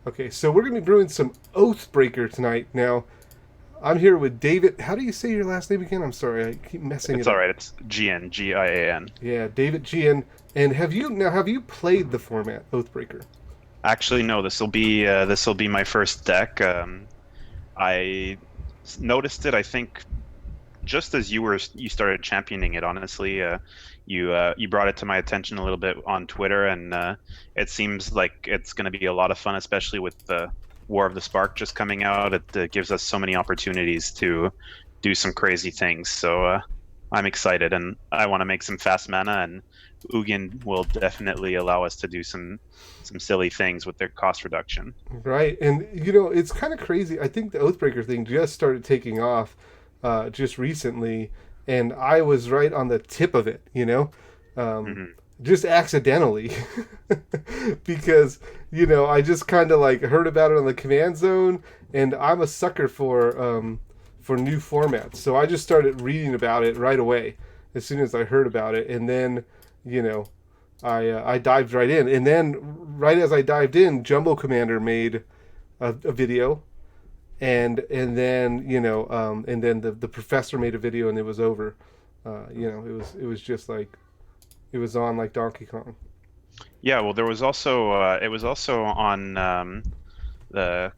Okay, so we're going to be brewing some Oathbreaker tonight. Now, I'm here with David. How do you say your last name again? I'm sorry, I keep messing It's it all up. right. It's Gian, Gian. Yeah, David Gian. And have you played the format Oathbreaker? Actually, no. This will be my first deck. I noticed it. I think just as you started championing it. Honestly, you brought it to my attention a little bit on Twitter, and it seems like it's going to be a lot of fun, especially with the War of the Spark just coming out. It gives us so many opportunities to do some crazy things. So I'm excited, and I want to make some fast mana, and Ugin will definitely allow us to do some silly things with their cost reduction. Right, and it's kind of crazy. I think the Oathbreaker thing just started taking off just recently, and I was right on the tip of it, um, Hmm. just accidentally, because I just kind of like heard about it on the command zone, and I'm a sucker for new formats, so I just started reading about it right away as soon as I heard about it, and then you know I dived right in, and then right as I dived in, Jumbo Commander made a video, and then the professor made a video, and it was over. It was just like it was on like Donkey Kong. Yeah, well, there was also it was also on the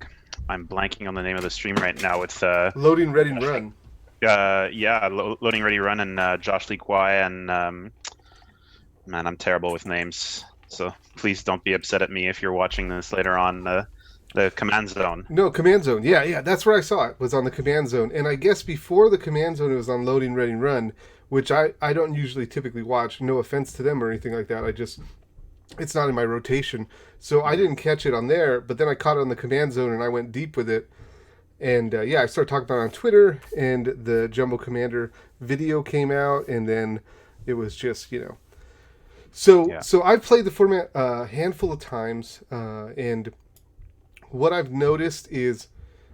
I'm blanking on the name of the stream right now with Loading, ready, Josh run. yeah, Loading Ready Run and Josh Lee Kwai and man, I'm terrible with names. So please don't be upset at me if you're watching this later on the Command Zone. No, Command Zone. Yeah, yeah, that's where I saw it. Was on the Command Zone, and I guess before the Command Zone, it was on Loading, ready, run, which I don't usually typically watch. No offense to them or anything like that. I just it's not in my rotation, so I Hmm. didn't catch it on there. But then I caught it on the Command Zone, and I went deep with it. And yeah, I started talking about it on Twitter, and the Jumbo Commander video came out, and then it was just. So Yeah. so I've played the format a handful of times, and what I've noticed is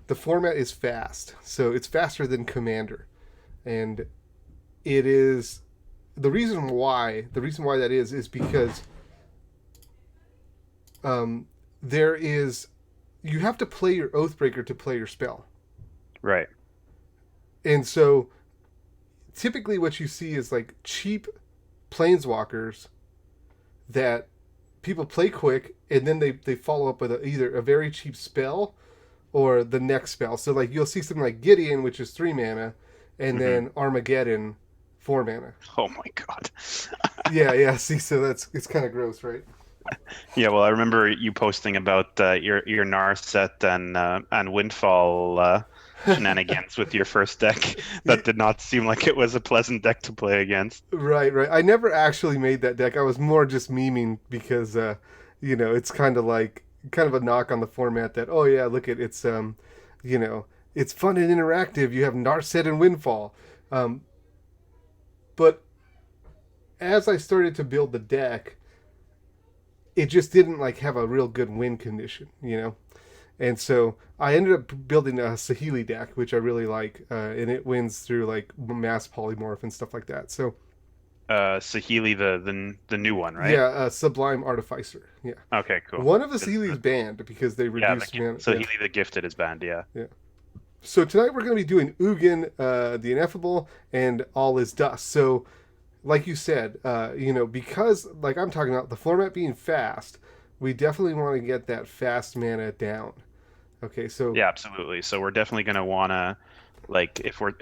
the format is fast. So it's faster than Commander, and it is the reason why that is because um, there is you have to play your Oathbreaker to play your spell, Right. and so typically what you see is like cheap planeswalkers that people play quick, and then they follow up with either a very cheap spell or the next spell. So like you'll see something like Gideon, which is 3 mana, and Hmm. then Armageddon, 4 mana. Oh my God. Yeah, yeah. See, so it's kind of gross, right? Yeah, well, I remember you posting about your Narset and Windfall shenanigans with your first deck. Yeah, That did not seem like it was a pleasant deck to play against. right, right. I never actually made that deck. I was more just memeing because it's kind of a knock on the format that, oh yeah, look at you know, it's fun and interactive. You have Narset and Windfall. Um, but as I started to build the deck, it just didn't like have a real good win condition. And so I ended up building a Sahili deck, which I really like, and it wins through like mass polymorph and stuff like that. So Saheeli, the new one, right? yeah, Sublime Artificer. Yeah, Okay, cool. one of the Good Sahili's stuff. banned because they Yeah, reduced mana. Yeah, Saheeli the Gifted is banned. Yeah. yeah. So tonight we're going to be doing Ugin, the Ineffable, and All Is Dust. So, like you said, because like I'm talking about the format being fast, we definitely want to get that fast mana down. Okay, so Yeah, absolutely. So we're definitely gonna wanna like if we're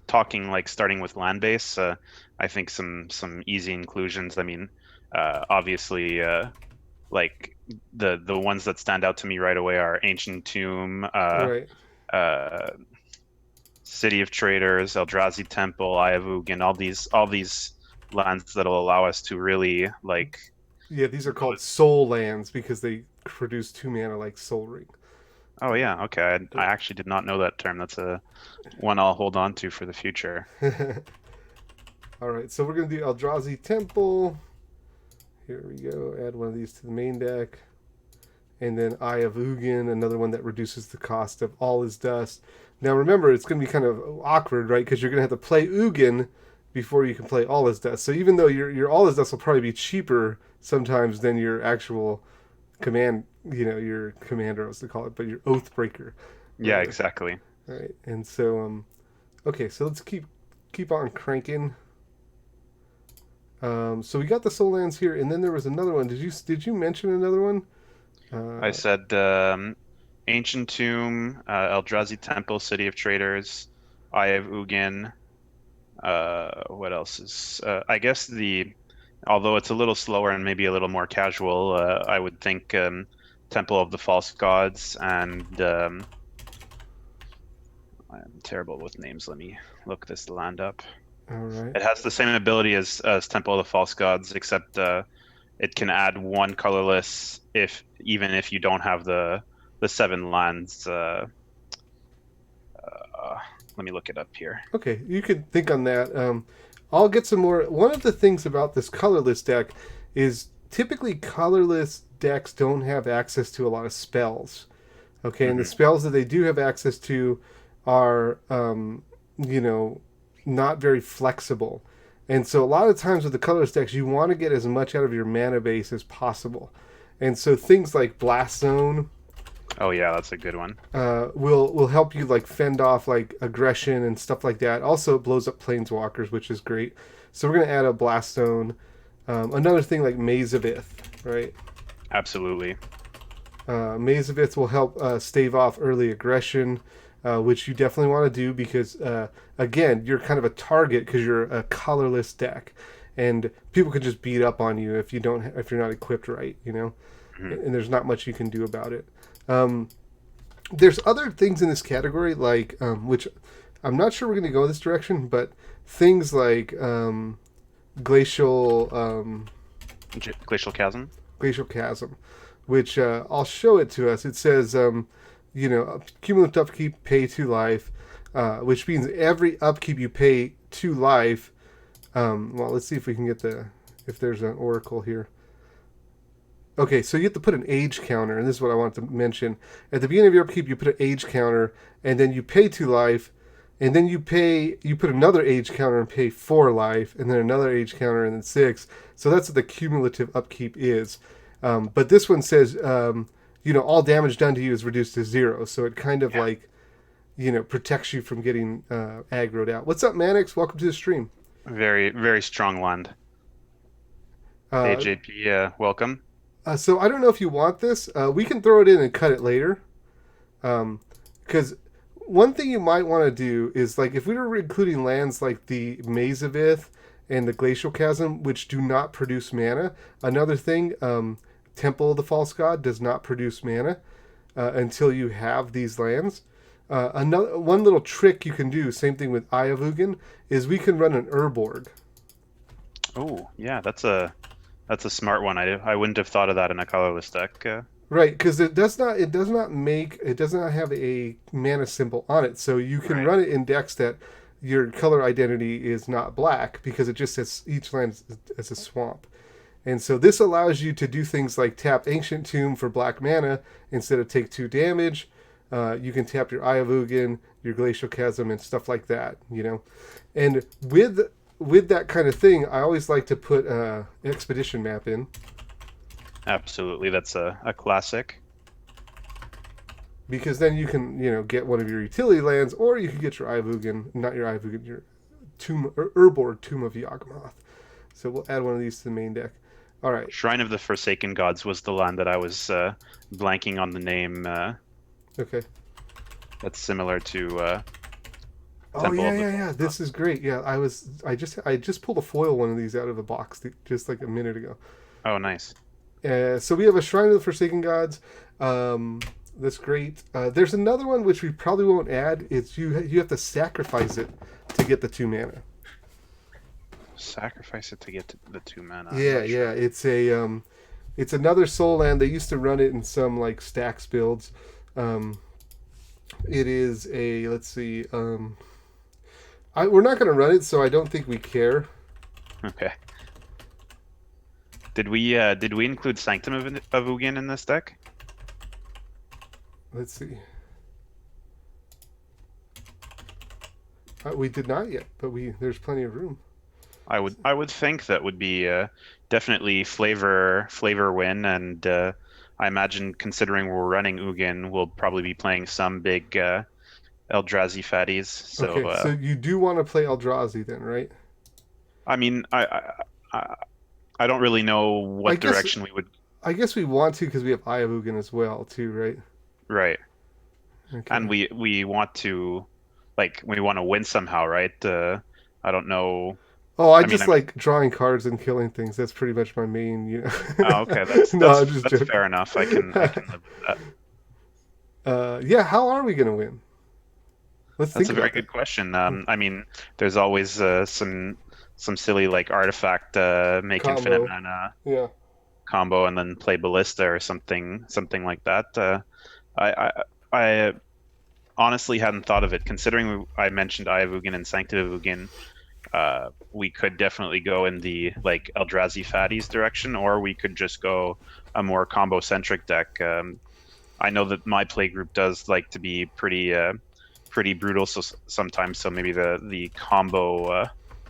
talking like starting with land base, I think some easy inclusions. I mean, obviously, like the ones that stand out to me right away are Ancient Tomb, right. uh, City of Traders, Eldrazi Temple, Eye of Ugin, all these lands that'll allow us to really like. Yeah, these are called soul lands because they produce 2 mana like Soul Ring. Oh yeah, okay. I actually did not know that term. That's a one I'll hold on to for the future. All right, so we're gonna do Eldrazi Temple. Here we go. Add one of these to the main deck, and then Eye of Ugin, another one that reduces the cost of All Is Dust. Now remember, it's gonna be kind of awkward, right? Because you're gonna have to play Ugin before you can play All Is Dust. So even though your All Is Dust will probably be cheaper sometimes than your actual command, your commander, I was to call it, but your Oathbreaker, Yeah, rather. exactly. Right. And so, okay, so let's keep on cranking. So we got the soul lands here, and then there was another one. Did you mention another one? I Uh, said Ancient Tomb, Eldrazi Temple, City of Traders, Eye of Ugin. What else is? I guess although it's a little slower and maybe a little more casual, I would think Temple of the False Gods and I'm terrible with names. Let me look this land up. all right. It has the same ability as Temple of the False Gods, except it can add one colorless if even if you don't have the 7 lands. Let me look it up here. Okay, you could think on that. I'll get some more. One of the things about this colorless deck is typically colorless decks don't have access to a lot of spells. Okay, and the Hmm. spells that they do have access to are, you know, not very flexible. And so a lot of times with the colorless decks, you want to get as much out of your mana base as possible. And so things like Blast Zone Oh yeah, that's a good one. will help you like fend off like aggression and stuff like that. Also, it blows up planeswalkers, which is great. So we're gonna add a Blast Zone. Another thing like Maze of Ith, right? Absolutely. Maze of Ith will help stave off early aggression, which you definitely want to do because, again, you're kind of a target because you're a colorless deck, and people can just beat up on you if you're not equipped right, Hmm. and there's not much you can do about it. Um, there's other things in this category like which I'm not sure we're going to go this direction, but things like glacial Glacial Chasm. glacial chasm, which I'll show it to us. It says, cumulative upkeep, pay 2 life, which means every upkeep you pay 2 life. Well, let's see if we can get if there's an oracle here. Okay, so you have to put an age counter, and this is what I wanted to mention. At the beginning of your upkeep, you put an age counter, and then you pay 2 life, and then you put another age counter and pay 4 life, and then another age counter and then 6. So that's what the cumulative upkeep is. But this one says, all damage done to you is reduced to 0. So it kind of Yeah. like, protects you from getting aggroed out. What's up, Manix? Welcome to the stream. Very, very strong land. Hey Uh, JP, welcome. so I don't know if you want this. We can throw it in and cut it later. Because one thing you might want to do is like if we were including lands like the Maze of Ith and the Glacial Chasm, which do not produce mana. Another thing, Temple of the False God does not produce mana until you have these lands. Another one little trick you can do, same thing with Eye of Ugin, is we can run an Urborg. Oh yeah, that's a smart one. I wouldn't have thought of that in a colorless deck. Right, because it does not have a mana symbol on it, so you can Right. run it in decks that your color identity is not black because it just says each land as a swamp. And so this allows you to do things like tap Ancient Tomb for black mana instead of take 2 damage. You can tap your Eye of Ugin, your Glacial Chasm, and stuff like that. And with that kind of thing, I always like to put expedition map in. Absolutely, that's a classic. Because then you can get one of your utility lands, or you can get your Eye of Ugin, not your Eye of Ugin, your Urborg Tomb of Yawgmoth. So we'll add one of these to the main deck. All right. Shrine of the Forsaken Gods was the land that I was blanking on the name. Okay. That's similar to Oh Temple yeah, of the yeah, False yeah. God. This is great. Yeah, I just pulled a foil one of these out of the box just like a minute ago. Oh, nice. So we have a Shrine of the Forsaken Gods. That's great. There's another one which we probably won't add. It's you have to sacrifice it to get the 2 mana. Sacrifice it to get to the 2 mana. I'm Yeah, not yeah. sure. It's another soul land. They used to run it in some like stacks builds. Um, it is a let's see. We're not going to run it, so I don't think we care. Okay. Did we include Sanctum of Ugin in this deck? Let's see. We did not yet, but there's plenty of room. I would think that would be definitely flavor win and I imagine considering we're running Ugin, we'll probably be playing some big Eldrazi fatties. So Okay, so you do want to play Eldrazi then, right? I mean, I I don't really know I what guess direction we would. I guess we want to because we have Eye of Ugin as well too, right? Right. And Okay. we want to, like, we want to win somehow, right? I don't know. Oh, I I mean, just like drawing cards and killing things. That's pretty much my main, you know. oh, okay, that's No, I'm that's just that's joking. fair enough. I can live with that. Yeah, how are we gonna win? Let's That's think a very about that. good question. I mean, there's always some silly like artifact make infinite Combo. mana Yeah. combo and then play ballista or something like that. I I honestly hadn't thought of it. Considering I mentioned Eye of Ugin and Sanctity of Ugin, we could definitely go in the like Eldrazi fatties direction, or we could just go a more combo centric deck. I know that my play group does like to be pretty brutal sometimes, so maybe the combo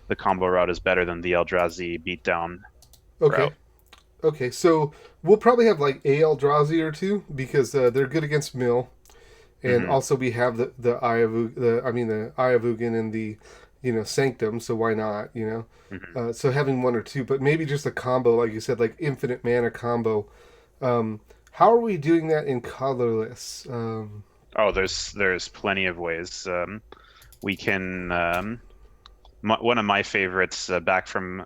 route is better than the Eldrazi beatdown Okay. route. Okay. So we'll probably have like a Eldrazi or two because they're good against mill, and Hmm. also we have the Eye of the Eye of Ugin and the Sanctum. So why not? Hmm. So having one or two, but maybe just a combo, like you said, like infinite mana combo. Um, how are we doing that in colorless? Oh, there's plenty of ways. We can one of my favorites back from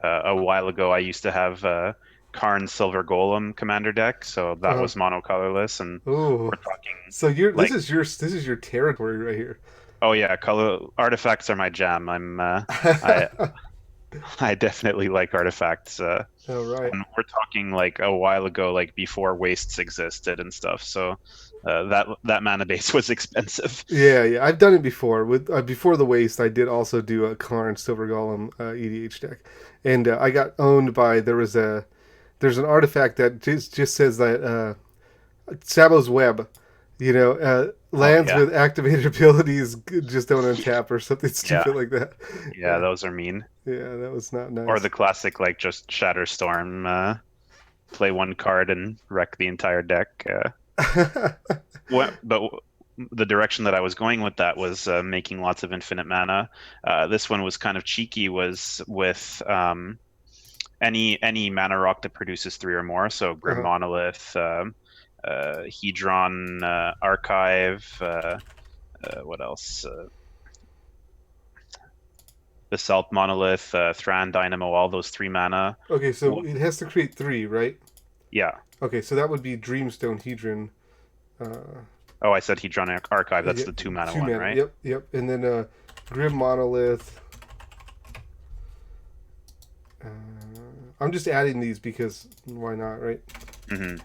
a while ago. I used to have Karn Silver Golem commander deck, so that Uh, was mono colorless, and oh, we're talking so you're like, this is your territory right here. oh yeah, color artifacts are my jam. I I definitely like artifacts. All right. And we're talking like a while ago, like before wastes existed and stuff. So that mana base was expensive. Yeah, yeah, I've done it before. With before the waste, I did also do a Karn Silver Golem EDH deck, and I got owned by there's an artifact that just says that Sabo's Web, Oh lands yeah, with activated abilities just don't untap or something yeah, stupid like that. yeah. Those are mean. Yeah, that was not Or nice. the classic like just Shatterstorm, play one card and wreck the entire deck. But the direction that I was going with that was making lots of infinite mana. This one was kind of cheeky. Was with any mana rock that produces three or more. So Grim uh, Monolith, Hedron, Archive. What else? Basalt Monolith, Thran Dynamo. All those three mana. okay, so it has to create three, right? Yeah. Okay, so that would be Dreamstone Hedron. Uh, Oh, I said Hedron Archive. That's yeah, the two mana two one, mana. right? Yep, yep. And then Grim Monolith. Uh, I'm just adding these because why not, right? Hmm.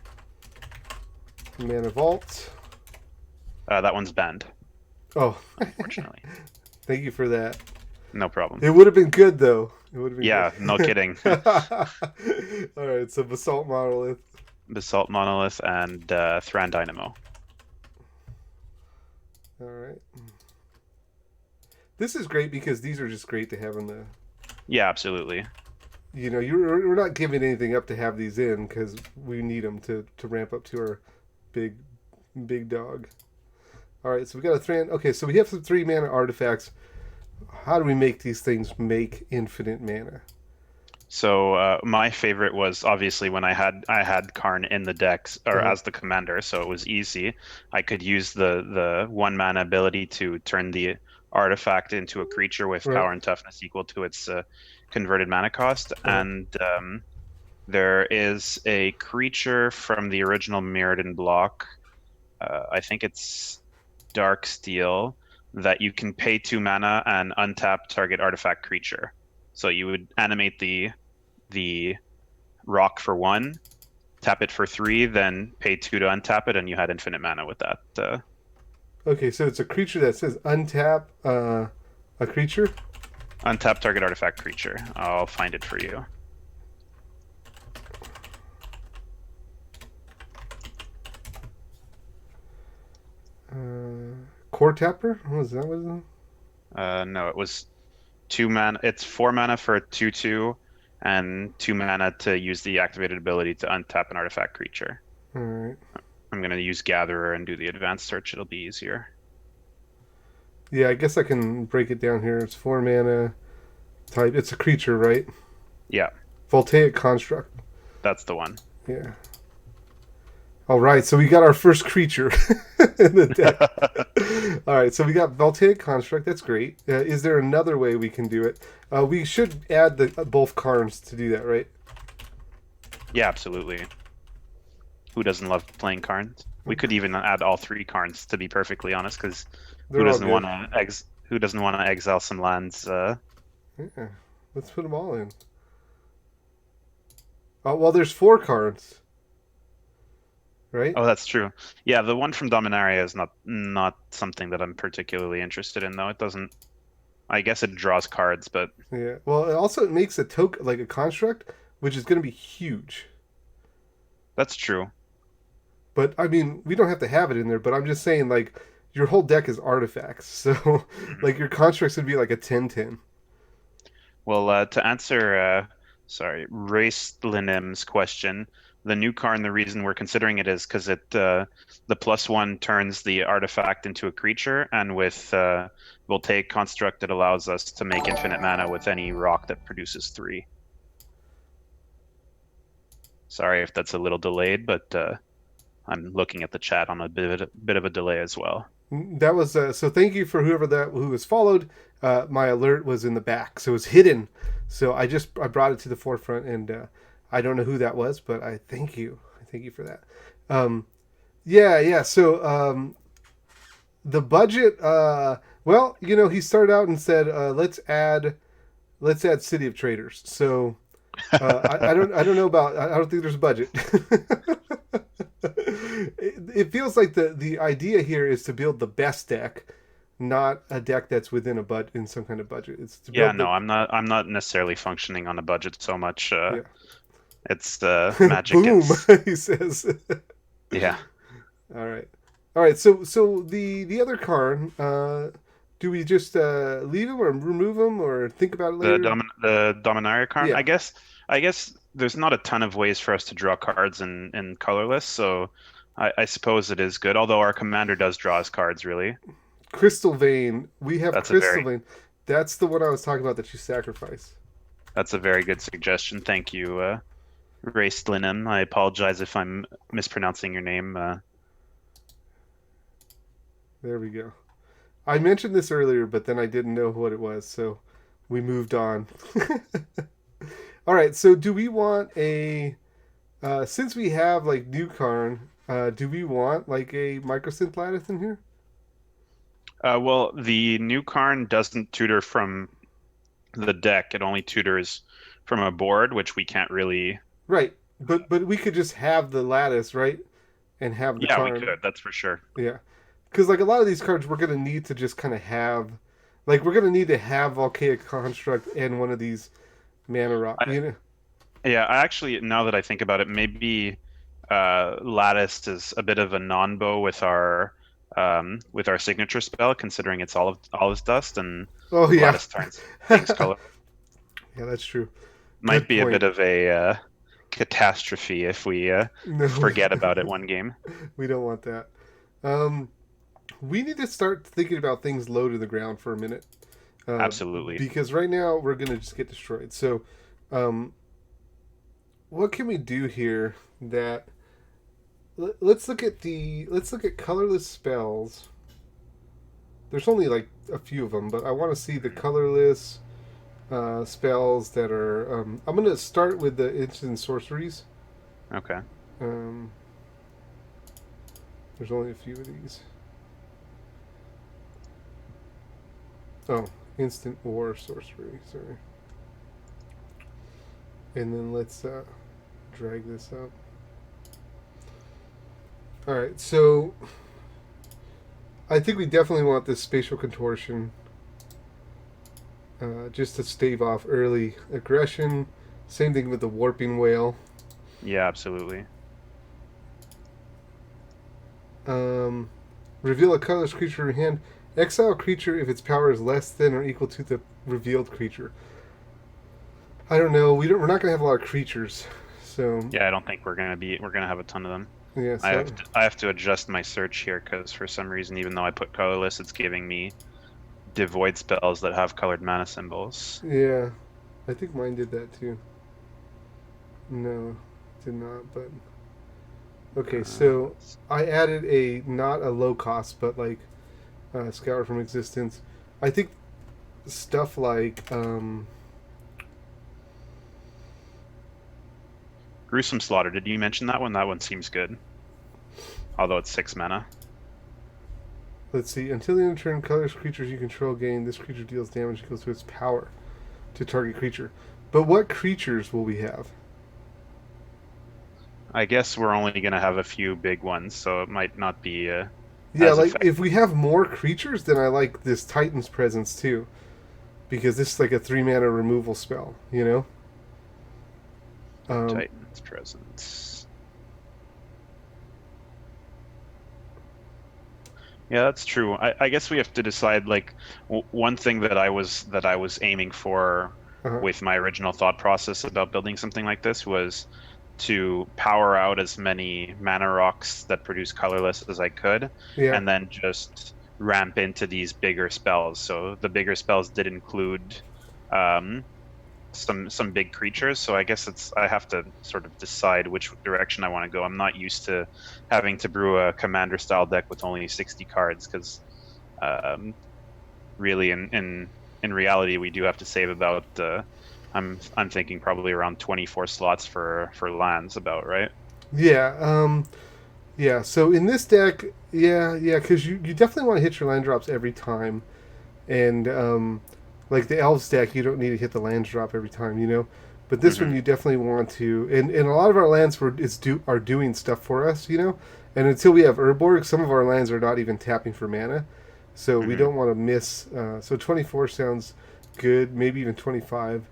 Mana Vault. That one's banned, Oh, unfortunately. thank you for that. No problem. It would have been good though. It would have Yeah, no been kidding. good. All right, so Basalt Monolith. Basalt Monolith and Thran Dynamo. All right. This is great because these are just great to have in the. Yeah, absolutely. We're not giving anything up to have these in because we need them to ramp up to our big big dog. All right, so we got a three. Okay, so we have some 3 mana artifacts. How do we make these things make infinite mana? So my favorite was obviously when I had Karn in the decks or Uh-huh. as the commander, so it was easy. I could use the one mana ability to turn the artifact into a creature with Right. power and toughness equal to its converted mana cost, Uh-huh. and there is a creature from the original Mirrodin block. I think it's Dark Steel that you can pay 2 mana and untap target artifact creature. So you would animate the rock for 1, tap it for 3, then pay 2 to untap it, and you had infinite mana with that. Okay, so it's a creature that says untap a creature. Untap target artifact creature. I'll find it for you. Core Tapper? Was that what it is? No, it was 2 mana. It's 4 mana for a 2/2, and 2 mana to use the activated ability to untap an artifact creature. All right. I'm gonna use Gatherer and do the advanced search. It'll be easier. Yeah, I guess I can break it down here. It's 4 mana type. It's a creature, right? Yeah, Voltaic Construct. that's the one. Yeah. All right, so we got our first creature in the deck. All right, so we got Voltaic Construct. That's great. Is there another way we can do it? We should add the both Karns to do that, right? Yeah, absolutely. Who doesn't love playing Karns? We could even add all 3 Karns, to be perfectly honest, because who doesn't want to exile some lands? Yeah, let's put them all in. Oh, well, there's 4 cards, right? Oh, that's true. Yeah, the one from Dominaria is not something that I'm particularly interested in, though. It doesn't. I guess it draws cards, but Yeah. Well, it makes a token, like a construct, which is going to be huge. that's true. But I mean, we don't have to have it in there. But I'm just saying, like, your whole deck is artifacts, so like your constructs would be like a 10/10. Well, to answer, Race Linim's question, the new card, and the reason we're considering it is because the +1 turns the artifact into a creature, and with Voltaic Construct, it allows us to make infinite mana with any rock that produces 3. Sorry if that's a little delayed, but I'm looking at the chat on a bit of a delay as well. That was so. Thank you for who was followed. My alert was in the back, so it was hidden. So I brought it to the forefront, and I don't know who that was, but I thank you. I thank you for that. Yeah. So the budget. Well, he started out and said, let's add City of Traders. So I don't know about. I don't think there's a budget. It feels like the idea here is to build the best deck, not a deck that's within in some kind of budget. It's to build I'm not necessarily functioning on a budget so much. Yeah. It's Magic. Boom, he says. Yeah. All right. So the other card. Do we just leave him or remove him or think about it later? The Dominaria card. Yeah. I guess there's not a ton of ways for us to draw cards in colorless, so I suppose it is good. Although our commander does draw his cards, really. Crystal Vein. We have That's Crystal Vein. That's the one I was talking about that you sacrifice. That's a very good suggestion. Thank you, Race Linen. I apologize if I'm mispronouncing your name. There we go. I mentioned this earlier, but then I didn't know what it was, so we moved on. All right, so do we want since we have like new Karn, do we want like a Microsynth Lattice in here? Well, the new Karn doesn't tutor from the deck. It only tutors from a board, which we can't really. Right, but we could just have the Lattice, right, and have the Karn. We could. That's for sure. Yeah, because like a lot of these cards, we're gonna need to just kind of have, like we're gonna need to have Volcanic Construct and one of these mana rock. Yeah, I actually, now that I think about it, maybe Lattice is a bit of a non-bow with our signature spell, considering it's all is dust, and Lattice turns things color. Yeah, that's true. Might be a bit of a catastrophe if we forget about it one game. We don't want that. We need to start thinking about things low to the ground for a minute. Absolutely. Because right now we're going to just get destroyed. So, what can we do here that... Let's look at colorless spells. There's only like a few of them, but I want to see the colorless spells that are... I'm going to start with the instant sorceries. Okay. There's only a few of these. Oh, instant or sorcery, sorry. And then let's drag this up. Alright, so I think we definitely want this spatial contortion just to stave off early aggression. Same thing with the warping whale. Yeah, absolutely. Reveal a colorless creature in your hand. Exile a creature if its power is less than or equal to the revealed creature. I don't know. We're not going to have a lot of creatures, so yeah, I don't think we're gonna have a ton of them. Yeah, I so have to adjust my search here because for some reason, even though I put colorless, it's giving me devoid spells that have colored mana symbols. yeah, I think mine did that too. No, did not. But okay, so Let's I added a not a low cost, but like Scour from Existence. I think stuff like Gruesome Slaughter. Did you mention that one? That one seems good. Although it's 6 mana. let's see. Until the end of turn, colorless creatures you control gain. This creature deals damage equal to its power to target creature. But what creatures will we have? I guess we're only going to have a few big ones, so it might not be Yeah, as like effective. if we have more creatures, then I like this Titan's Presence too, because this is like a 3 mana removal spell. You know. Titan's Presence. Yeah, that's true. I guess we have to decide. Like, one thing that I was aiming for Uh-huh. with my original thought process about building something like this was to power out as many mana rocks that produce colorless as I could, Yeah. and then just ramp into these bigger spells. So the bigger spells did include um, some big creatures. So I guess I have to sort of decide which direction I want to go. I'm not used to having to brew a commander style deck with only 60 cards because um, really in reality we do have to save about I'm thinking probably around 24 slots for lands, about right. Yeah. Yeah. So in this deck, yeah, because you definitely want to hit your land drops every time, and like the elves deck, you don't need to hit the land drop every time, you know. But this one, Hmm. you definitely want to, and a lot of our lands are doing stuff for us, you know. And until we have Urborg, some of our lands are not even tapping for mana, so we Hmm. don't want to miss. So 24 sounds good, maybe even 25.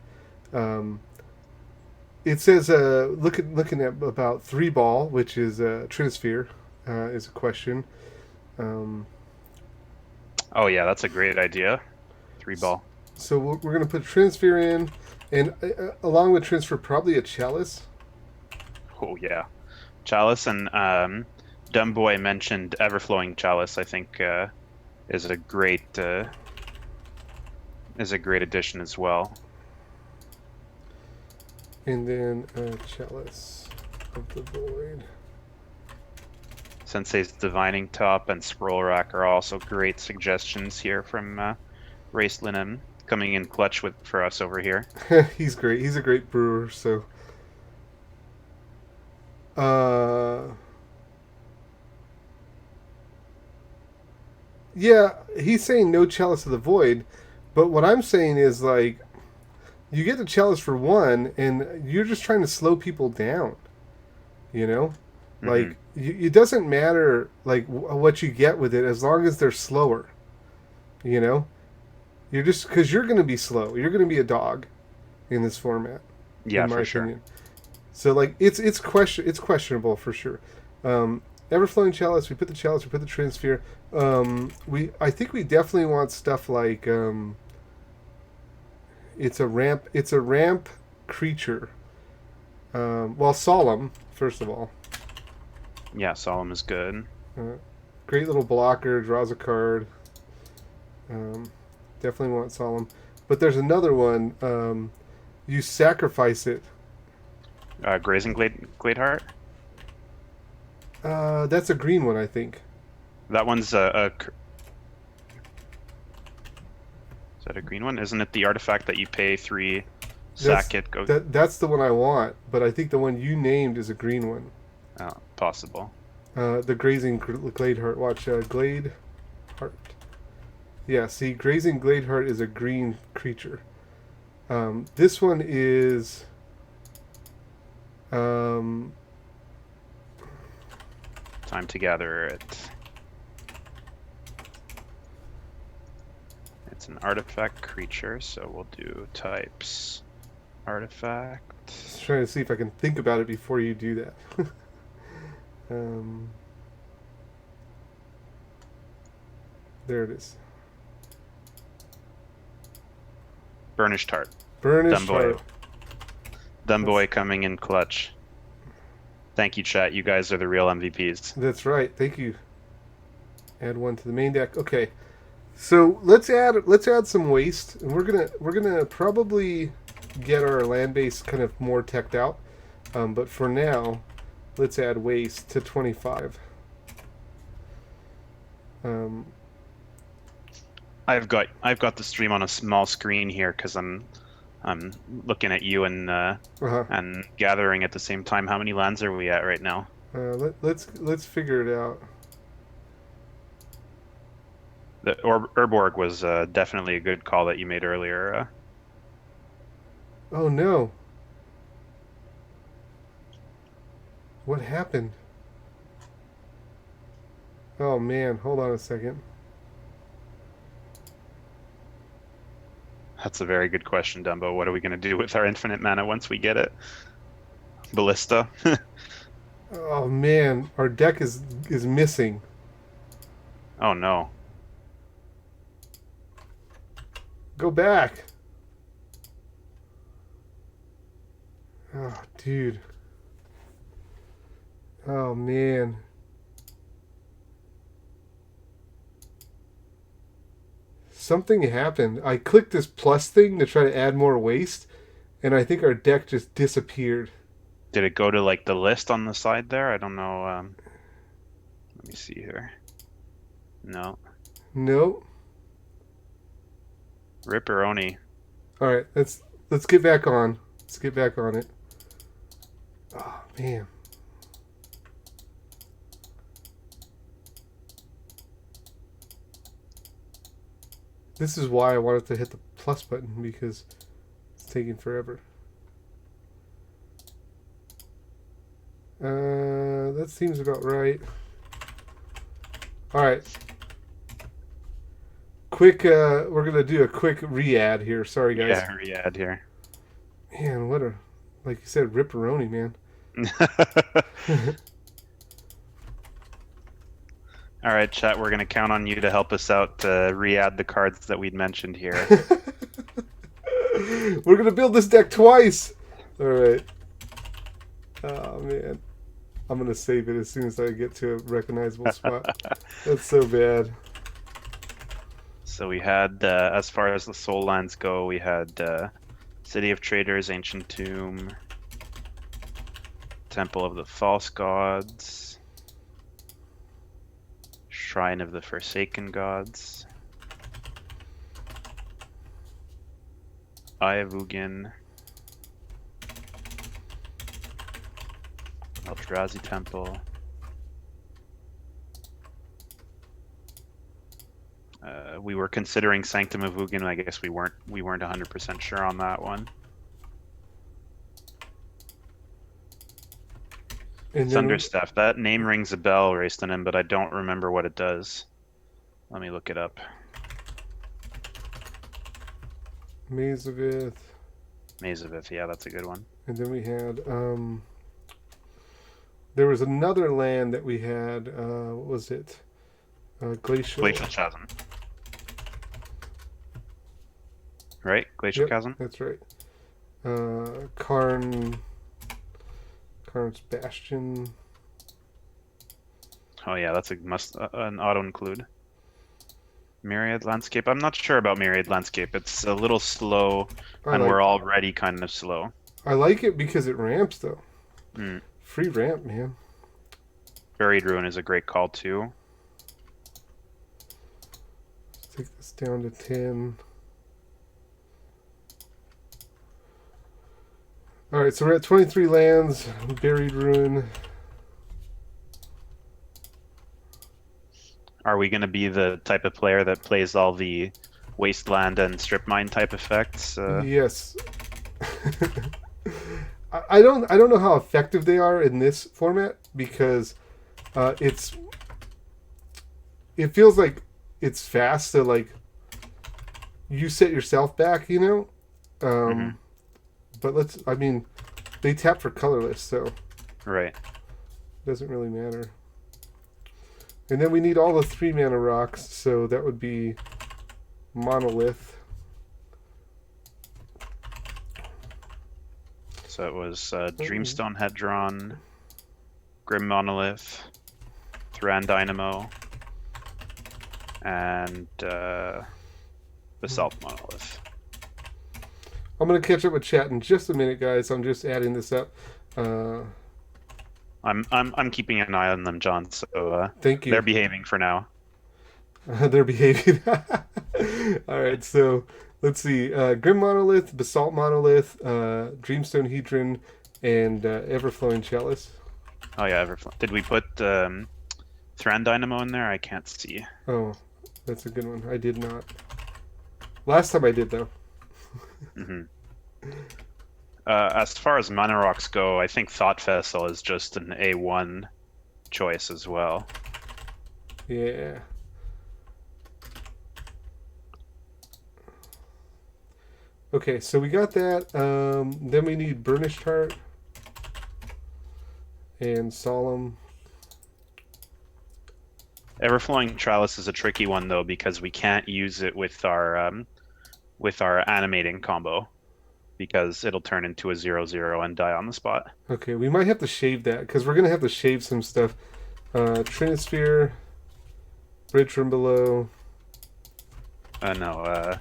Um, it says looking at about 3 ball, which is Trinisphere, is a question. Um, Oh yeah, that's a great idea. 3 ball. so we're going to put Trinisphere in, and along with Trinisphere, probably a Chalice. Oh yeah, Chalice. And Dumbboy mentioned Everflowing Chalice. I think is a great addition as well. And then Chalice of the Void. Sensei's Divining Top and Scroll Rack are also great suggestions here from Race Linen, coming in clutch for us over here. He's great. He's a great brewer. So, uh, yeah, he's saying no Chalice of the Void, but what I'm saying is like you get the Chalice for one, and you're just trying to slow people down. You know, Hmm. like it doesn't matter like what you get with it as long as they're slower. You know, you're just because you're going to be slow. You're going to be a dog in this format, Yeah, in my for sure. opinion. So like it's questionable for sure. Everflowing Chalice, we put the Chalice, we put the Transfer. I think we definitely want stuff like it's a ramp creature. Well, Solemn first of all, Yeah, Solemn is good. uh, great little blocker, draws a card. Um, definitely want Solemn, but there's another one. You sacrifice it. Grazing Gladeheart. That's a green one, I think. That one's is that a green one? Isn't it the artifact that you pay 3, That's sack it, go? that's the one I want, but I think the one you named is a green one. Oh, possible. The grazing glade heart. Watch glade heart. Yeah, see, grazing glade heart is a green creature. This one is um, Time to gather it. It's an artifact creature, so we'll do types. Artifact. just trying to see if I can think about it before you do that. um, there it is. Burnished Heart. Burnished Dumbboy. heart. Dumbboy coming in clutch. Thank you, chat. You guys are the real MVPs. That's right. Thank you. Add one to the main deck. Okay. So let's add some waste, and we're gonna probably get our land base kind of more teched out. But for now, let's add waste to 25. Um, I've got the stream on a small screen here because I'm looking at you uh-huh. and gathering at the same time. How many lands are we at right now? Let's figure it out. The Urborg was definitely a good call that you made earlier. Oh no! What happened? Oh man, hold on a second. That's a very good question, Dumbo. What are we going to do with our infinite mana once we get it? Ballista? Oh man, our deck is missing. Oh no. Go back. Oh, dude. Oh man. Something happened. I clicked this plus thing to try to add more waste, and I think our deck just disappeared. Did it go to like the list on the side there? I don't know. Let me see here. No. Nope. Ripperoni. All right, let's get back on. Let's get back on it. Oh man. This is why I wanted to hit the plus button, because it's taking forever. That seems about right. All right. Quick, we're gonna do a quick re-add here. Sorry, guys. Yeah, re-add here. Man, what a, like you said, ripperoni, man. All right, chat. We're gonna count on you to help us out to re-add the cards that we'd mentioned here. We're gonna build this deck twice. All right. Oh man, I'm gonna save it as soon as I get to a recognizable spot. That's so bad. So we had, as far as the soul lands go, we had City of Traders, Ancient Tomb, Temple of the False Gods, Shrine of the Forsaken Gods, Eye of Ugin, Eldrazi Temple, we were considering Sanctum of Ugin. I guess we weren't 100% sure on that one. And then Thunderstaff. That name rings a bell, Raistanen, but I don't remember what it does. Let me look it up. Maze of Ith. Maze of Ith, yeah, that's a good one. And then we had there was another land that we had. What was it? Glacial Chasm. Right? Glacial Chasm? That's right. Karn's Bastion. Oh yeah, that's an auto include. Myriad Landscape. I'm not sure about Myriad Landscape. It's a little slow, and we're already kind of slow. I like it because it ramps though. Mm. Free ramp, man. Buried Ruin is a great call too. Let's take this down to 10. All right, so we're at 23 lands. Buried Ruin. Are we going to be the type of player that plays all the wasteland and strip mine type effects? Yes. I don't know how effective they are in this format, because it feels like it's fast, so like you set yourself back, you know. But they tap for colorless, so right. Doesn't really matter. And then we need all the 3 mana rocks, so that would be Monolith. So it was Dreamstone had drawn. Grim Monolith, Thran Dynamo, and Basalt Monolith. I'm going to catch up with chat in just a minute, guys. I'm just adding this up. I'm keeping an eye on them, John. So thank you. They're behaving for now. They're behaving. All right, so let's see. Grim Monolith, Basalt Monolith, Dreamstone Hedron, and Everflowing Chalice. Oh yeah, Did we put Thran Dynamo in there? I can't see. Oh, that's a good one. I did not. Last time I did, though. As far as mana rocks go, I think Thought Vessel is just an A1 choice as well. Yeah. Okay, so we got that. Then we need Burnished Heart and Solemn. Everflowing Chalice is a tricky one though because we can't use it with our animating combo because it'll turn into a 0/0 and die on the spot. Okay, we might have to shave that because we're gonna have to shave some stuff. Trinisphere, Bridge from Below. No,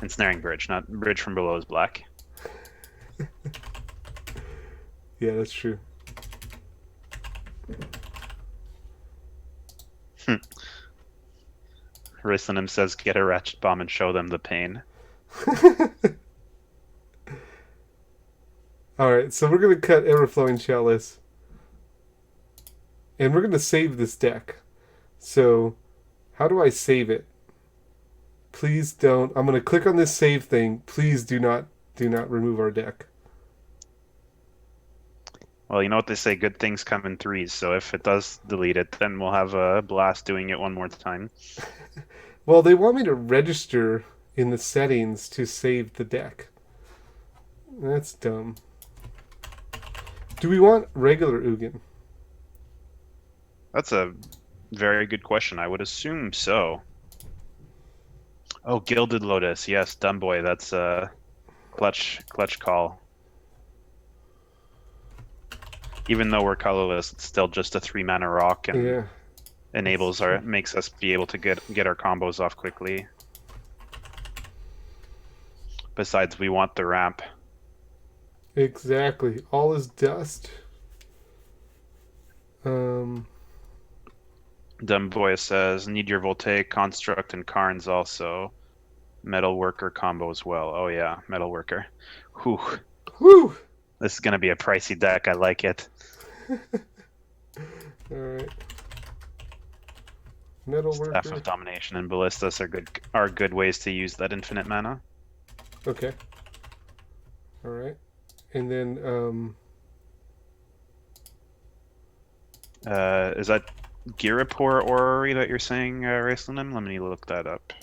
Ensnaring Bridge, not Bridge from Below is black. Yeah, that's true. Rislinum says, get a Ratchet Bomb and show them the pain. Alright, so we're going to cut Everflowing Chalice. And we're going to save this deck. So, how do I save it? Please don't. I'm going to click on this save thing. Please do not remove our deck. Well, you know what they say, good things come in threes, so if it does delete it, then we'll have a blast doing it one more time. Well, they want me to register in the settings to save the deck. That's dumb. Do we want regular Ugin? That's a very good question. I would assume so. Oh, Gilded Lotus. Yes, dumb boy. That's a clutch call. Even though we're colorless, it's still just a 3-mana rock and makes us be able to get our combos off quickly. Besides, we want the ramp. Exactly. All is dust. Dumb boy says, need your Voltaic Construct and Karns also. Metal Worker combo as well. Oh yeah, Metal Worker. Whew. Whew. This is gonna be a pricey deck. I like it. Alright. Metal Worker. Staff of Domination and Ballistas are good ways to use that infinite mana. Okay. Alright. And then is that Girapur Orrery that you're saying, Raceland? Let me look that up.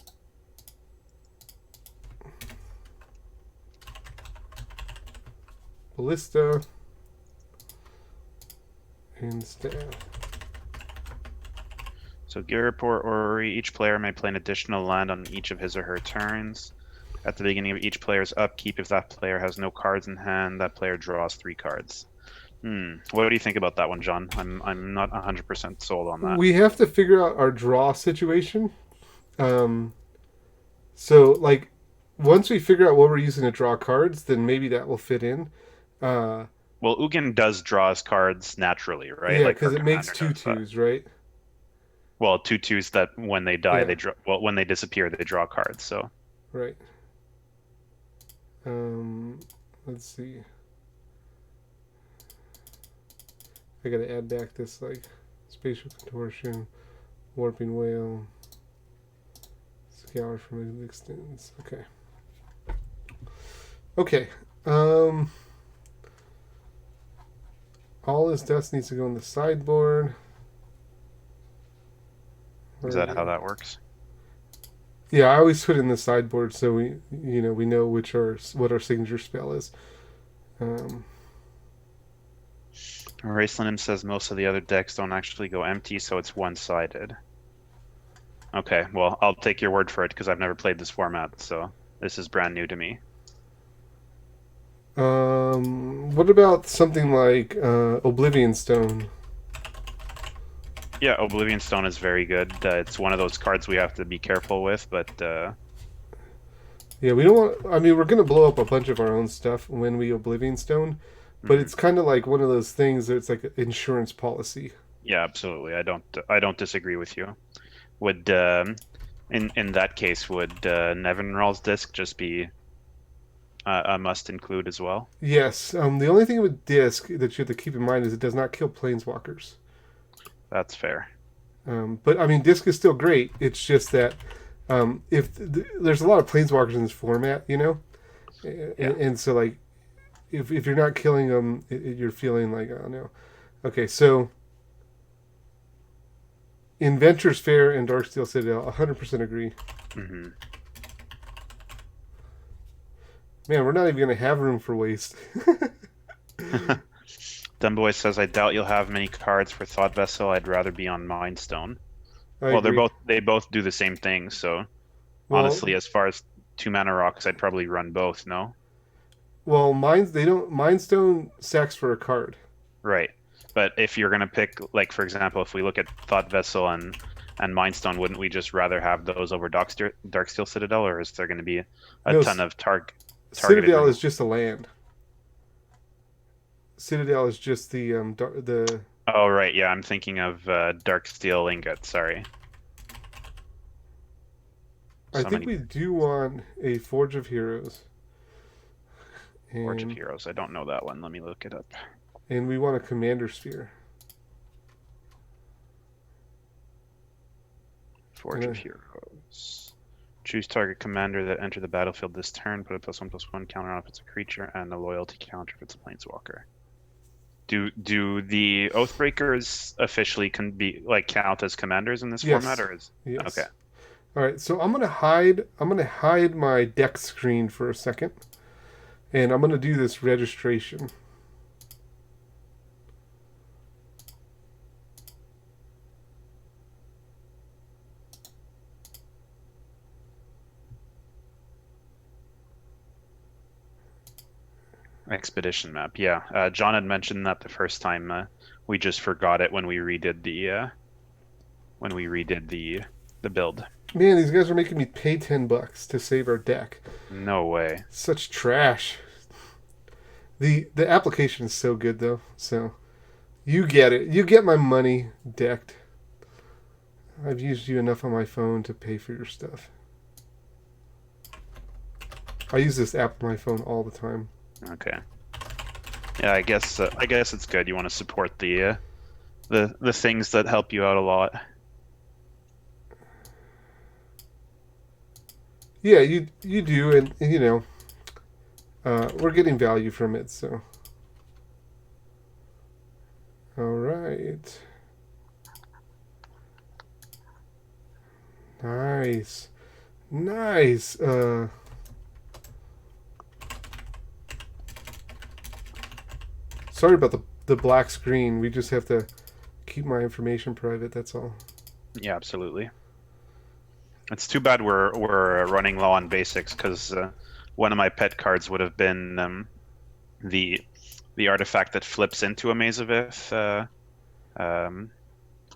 Ballista and staff. So Girapur Orrery, each player may play an additional land on each of his or her turns. At the beginning of each player's upkeep, if that player has no cards in hand, that player draws 3 cards. What do you think about that one, John? I'm not 100% sold on that. We have to figure out our draw situation. So, like, once we figure out what we're using to draw cards, then maybe that will fit in. Well, Ugin does draw his cards naturally, right? Yeah, because it makes 2/2s, right? Well, 2/2s that when they die, they draw. Well, when they disappear, they draw cards. So. Right. Let's see. I gotta add back this, like, Spatial Contortion, Warping Whale, Scour from Extends. Okay. Okay. All this dust needs to go on the sideboard. Is that how that works? Yeah, I always put it in the sideboard so we know what our signature spell is. Raceland says most of the other decks don't actually go empty, so it's one-sided. Okay, well, I'll take your word for it because I've never played this format, so this is brand new to me. What about something like Oblivion Stone? Yeah, Oblivion Stone is very good. It's one of those cards we have to be careful with, but Yeah, we don't want. I mean, we're gonna blow up a bunch of our own stuff when we Oblivion Stone, but mhm. it's kind of like one of those things that it's like an insurance policy. Yeah, absolutely. I don't disagree with you. Would in that case, would Nevinral's disc just be a must include as well? Yes. The only thing with disc that you have to keep in mind is it does not kill planeswalkers. That's fair. But I mean, disc is still great. It's just that there's a lot of planeswalkers in this format, Yeah. and so like if you're not killing them, you're feeling like, oh no. Okay, so in Venture's Fair and Darksteel Citadel, 100% agree. hmm Man, we're not even gonna have room for waste. Dumboy says, "I doubt you'll have many cards for Thought Vessel. I'd rather be on Mind Stone." I Well, agree. they both do the same thing. So Well, honestly, as far as 2 mana rocks, I'd probably run both. No, mines they don't. Mindstone sacks for a card. right. But if you're gonna pick, like for example, if we look at Thought Vessel and Mind Stone, wouldn't we just rather have those over Darksteel Citadel, or is there going to be a No, ton of targeted Citadel is removal? just a land. Citadel is just the. Oh, right. Yeah, I'm thinking of Darksteel Ingot. Sorry. I So think many we do want a Forge of Heroes, Forge of and Heroes. I don't know that one. Let me look it up. we want a Commander Sphere. Forge And, of Heroes. Choose target commander that enter the battlefield this turn. Put a +1/+1 counter on if it's a creature, and a loyalty counter if it's a planeswalker. Do the Oathbreakers officially can be like count as commanders in this format, yes, or is okay? yes. All right, so I'm gonna hide. I'm gonna hide my deck screen for a second, and I'm gonna do this registration. Expedition map. Yeah, John had mentioned that the first time. We just forgot it when we redid the build. Man, these guys are making me pay $10 to save our deck. No way. Such trash. The application is so good though. So you get it. You get my money, decked. I've used you enough on my phone to pay for your stuff. I use this app on my phone all the time. Okay. Yeah, I guess it's good. You want to support the things that help you out a lot. Yeah, you do, and we're getting value from it. So, all right, nice, nice. Sorry about the black screen. We just have to keep my information private. That's all. Yeah, absolutely. It's too bad we're running low on basics because one of my pet cards would have been the the artifact that flips into a Maze of Ith,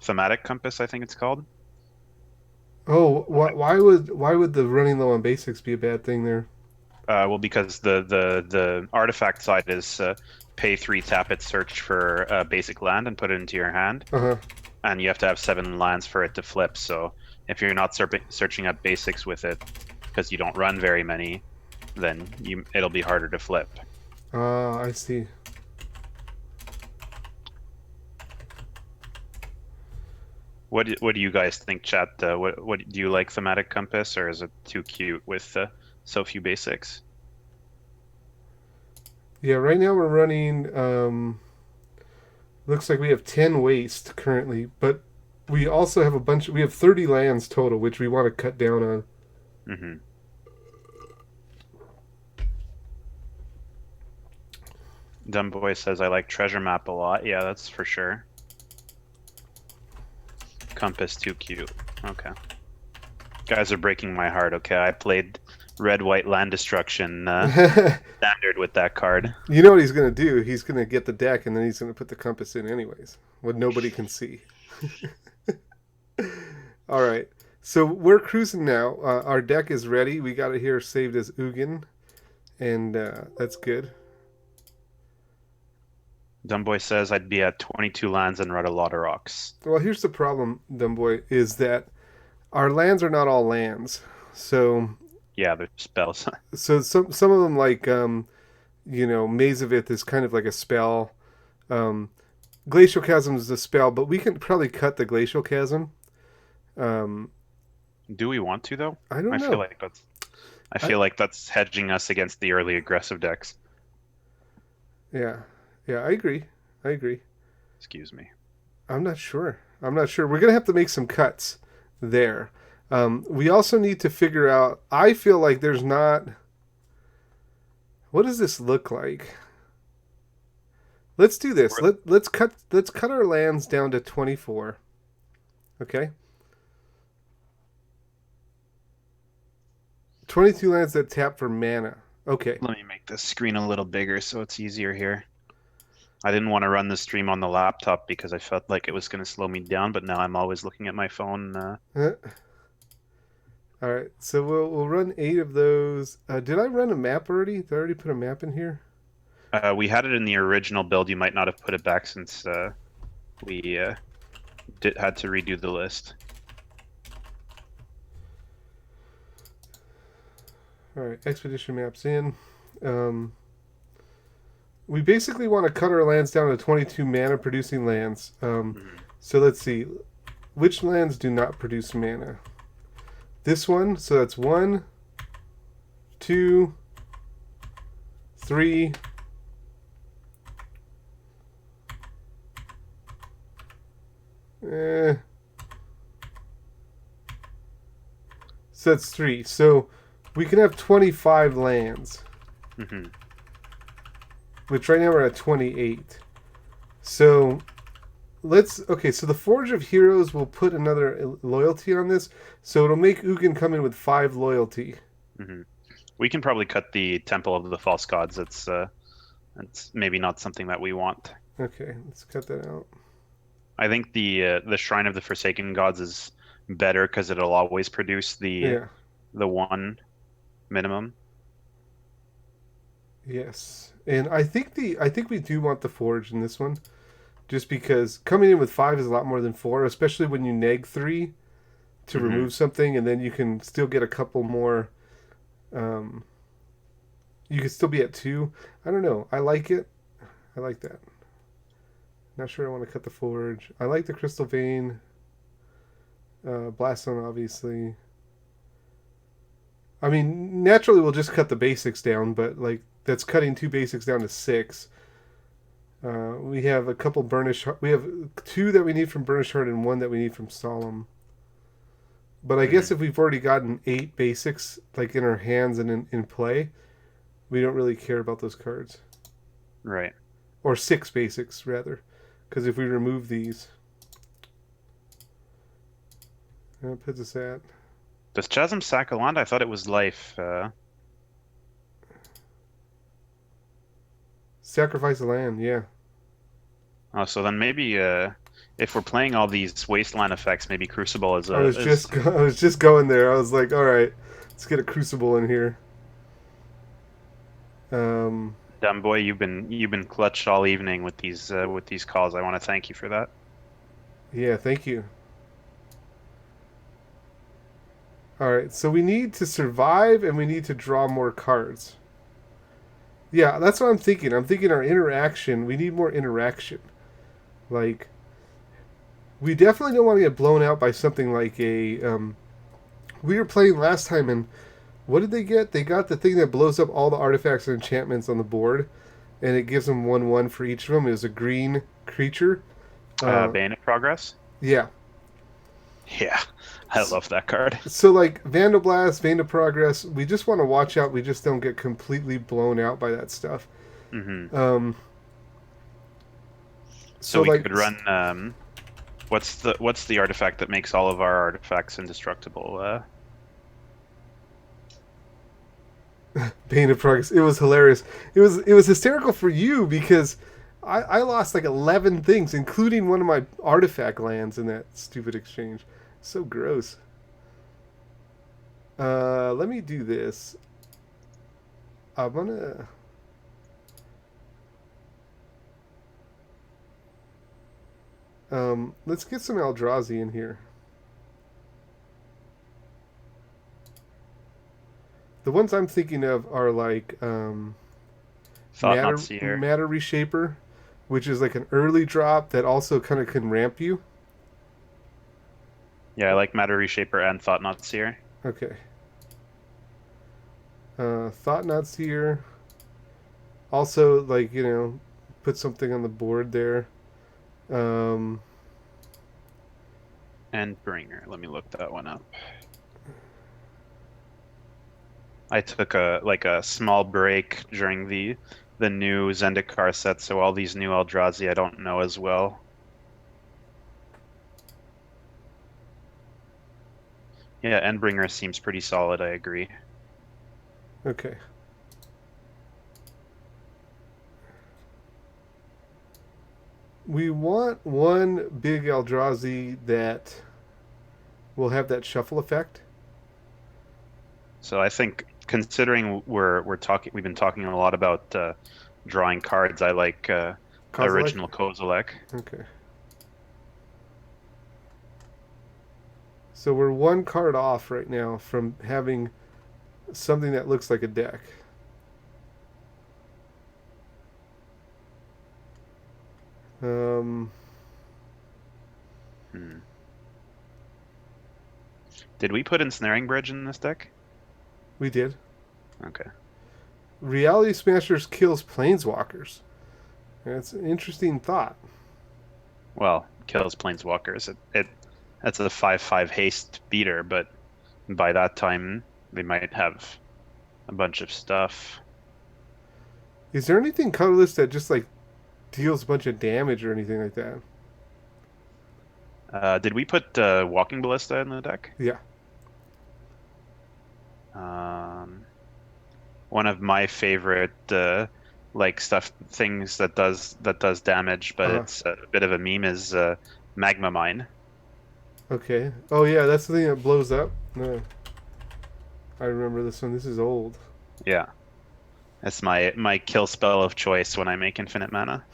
thematic compass, I think it's called. Oh, why would the running low on basics be a bad thing there? Well, because the artifact side is pay 3, tap it, search for basic land, and put it into your hand, Uh huh. and you have to have 7 lands for it to flip. So if you're not searching up basics with it because you don't run very many, then it'll be harder to flip. Ah, I see. What do you guys think, chat? What do you like thematic compass, or is it too cute with so few basics? Yeah, right now we're running. Looks like we have 10 waste currently, but we also have a bunch. We have 30 lands total, which we want to cut down on. hmm Dumbboy says I like treasure map a lot. Yeah, that's for sure. Compass too cute. Okay. Guys are breaking my heart. Okay, I played red white land destruction standard with that card. You know what he's gonna do? He's gonna get the deck, and then he's gonna put the compass in anyways, what nobody can see. All right. So we're cruising now. Our deck is ready. We got it here saved as Ugin, and that's good. Dumbboy says I'd be at 22 lands and read a lot of rocks. Well, here's the problem, Dumbboy, is that our lands are not all lands. So Yeah, they're spells. some of them like Maze of Ith is kind of like a spell. Um, Glacial Chasm is a spell, but we can probably cut the Glacial Chasm. Do we want to though? I don't I know. feel like that's. I feel like that's hedging us against the early aggressive decks. Yeah, I agree. Excuse me. I'm not sure. We're gonna have to make some cuts there. We also need to figure out. I feel like there's not. What does this look like? Let's do this. Let's cut our lands down to 24. Okay. 22 lands that tap for mana. Okay. Let me make this screen a little bigger so it's easier here. I didn't want to run the stream on the laptop because I felt like it was going to slow me down, but now I'm always looking at my phone. All right, so we'll run 8 of those. Did I run a map already? Did I already put a map in here? We had it in the original build. You might not have put it back since we had to redo the list. All right, expedition maps in. We basically want to cut our lands down to 22 mana producing lands. So let's see. Which lands do not produce mana? This one, so that's 1, 2, 3. So that's 3. So we can have 25 lands. Mm-hmm. Which right now we're at 28. So so the Forge of Heroes will put another loyalty on this. So it'll make Ugin come in with 5 loyalty. Mm-hmm. We can probably cut the Temple of the False Gods. It's maybe not something that we want. Okay, let's cut that out. I think the Shrine of the Forsaken Gods is better because it'll always produce the 1 minimum. Yes, and I think we do want the Forge in this one, just because coming in with 5 is a lot more than 4, especially when you neg 3 to remove something, and then you can still get a couple more. You can still be at 2. I don't know. I like it. I like that. Not sure I want to cut the Forge. I like the Crystal Vein. Blaststone, obviously. I mean, naturally we'll just cut the basics down, but like that's cutting 2 basics down to 6. We have a couple Burnish. We have 2 that we need from Burnish Heart and 1 that we need from Solemn. But I guess if we've already gotten 8 basics like in our hands and in play, we don't really care about those cards. Right. Or 6 basics rather, because if we remove these, that puts us at. Does Chasm sack a land? I thought it was life. Sacrifice a land, yeah. Oh, so then maybe if we're playing all these wasteland effects, maybe Crucible is. I was just going there. I was like, all right, let's get a Crucible in here. Dumb boy, you've been clutch all evening with these calls. I want to thank you for that. Yeah, thank you. All right, so we need to survive and we need to draw more cards. Yeah, that's what I'm thinking. I'm thinking our interaction, we need more interaction. Like, we definitely don't want to get blown out by something like a... we were playing last time, and what did they get? They got the thing that blows up all the artifacts and enchantments on the board, and it gives them 1/1 for each of them. It was a green creature. Bane of Progress? Yeah. Yeah, I love that card. So, like, Vandablast, Vein of Progress, we just want to watch out. We just don't get completely blown out by that stuff. Mm-hmm. So we like, could run... what's the artifact that makes all of our artifacts indestructible? Bane of Progress. It was hilarious. It was hysterical for you because I lost like 11 things, including one of my artifact lands in that stupid exchange. So gross. Let me do this. I'm gonna. Let's get some Eldrazi in here. The ones I'm thinking of are like Thought Not Seer. Matter Reshaper, which is like an early drop that also kind of can ramp you. Yeah, I like Matter Reshaper and Thought Not Seer. Okay. Thought Not Seer. Also, like, put something on the board there. Um, And Bringer. Let me look that one up. I took a small break during the new Zendikar set, so all these new Eldrazi I don't know as well. Yeah, Endbringer seems pretty solid, I agree. okay. We want one big Eldrazi that will have that shuffle effect. So I think considering we've been talking a lot about drawing cards, I like Kozilek? original Kozilek. Okay. So we're one card off right now from having something that looks like a deck. Um, Hmm. Did we put Ensnaring Bridge in this deck? we did. Okay. Reality Smashers kills Planeswalkers. That's an interesting thought. Well, kills Planeswalkers. That's a 5/5 haste beater, but by that time they might have a bunch of stuff. Is there anything colorless that just like deals a bunch of damage or anything like that? Did we put Walking Ballista in the deck? Yeah. Um, One of my favorite like things that does damage, but Uh, it's a bit of a meme is Magma Mine. okay. Oh yeah, that's the thing that blows up. No, I remember this one. This is old. Yeah, that's my kill spell of choice when I make infinite mana.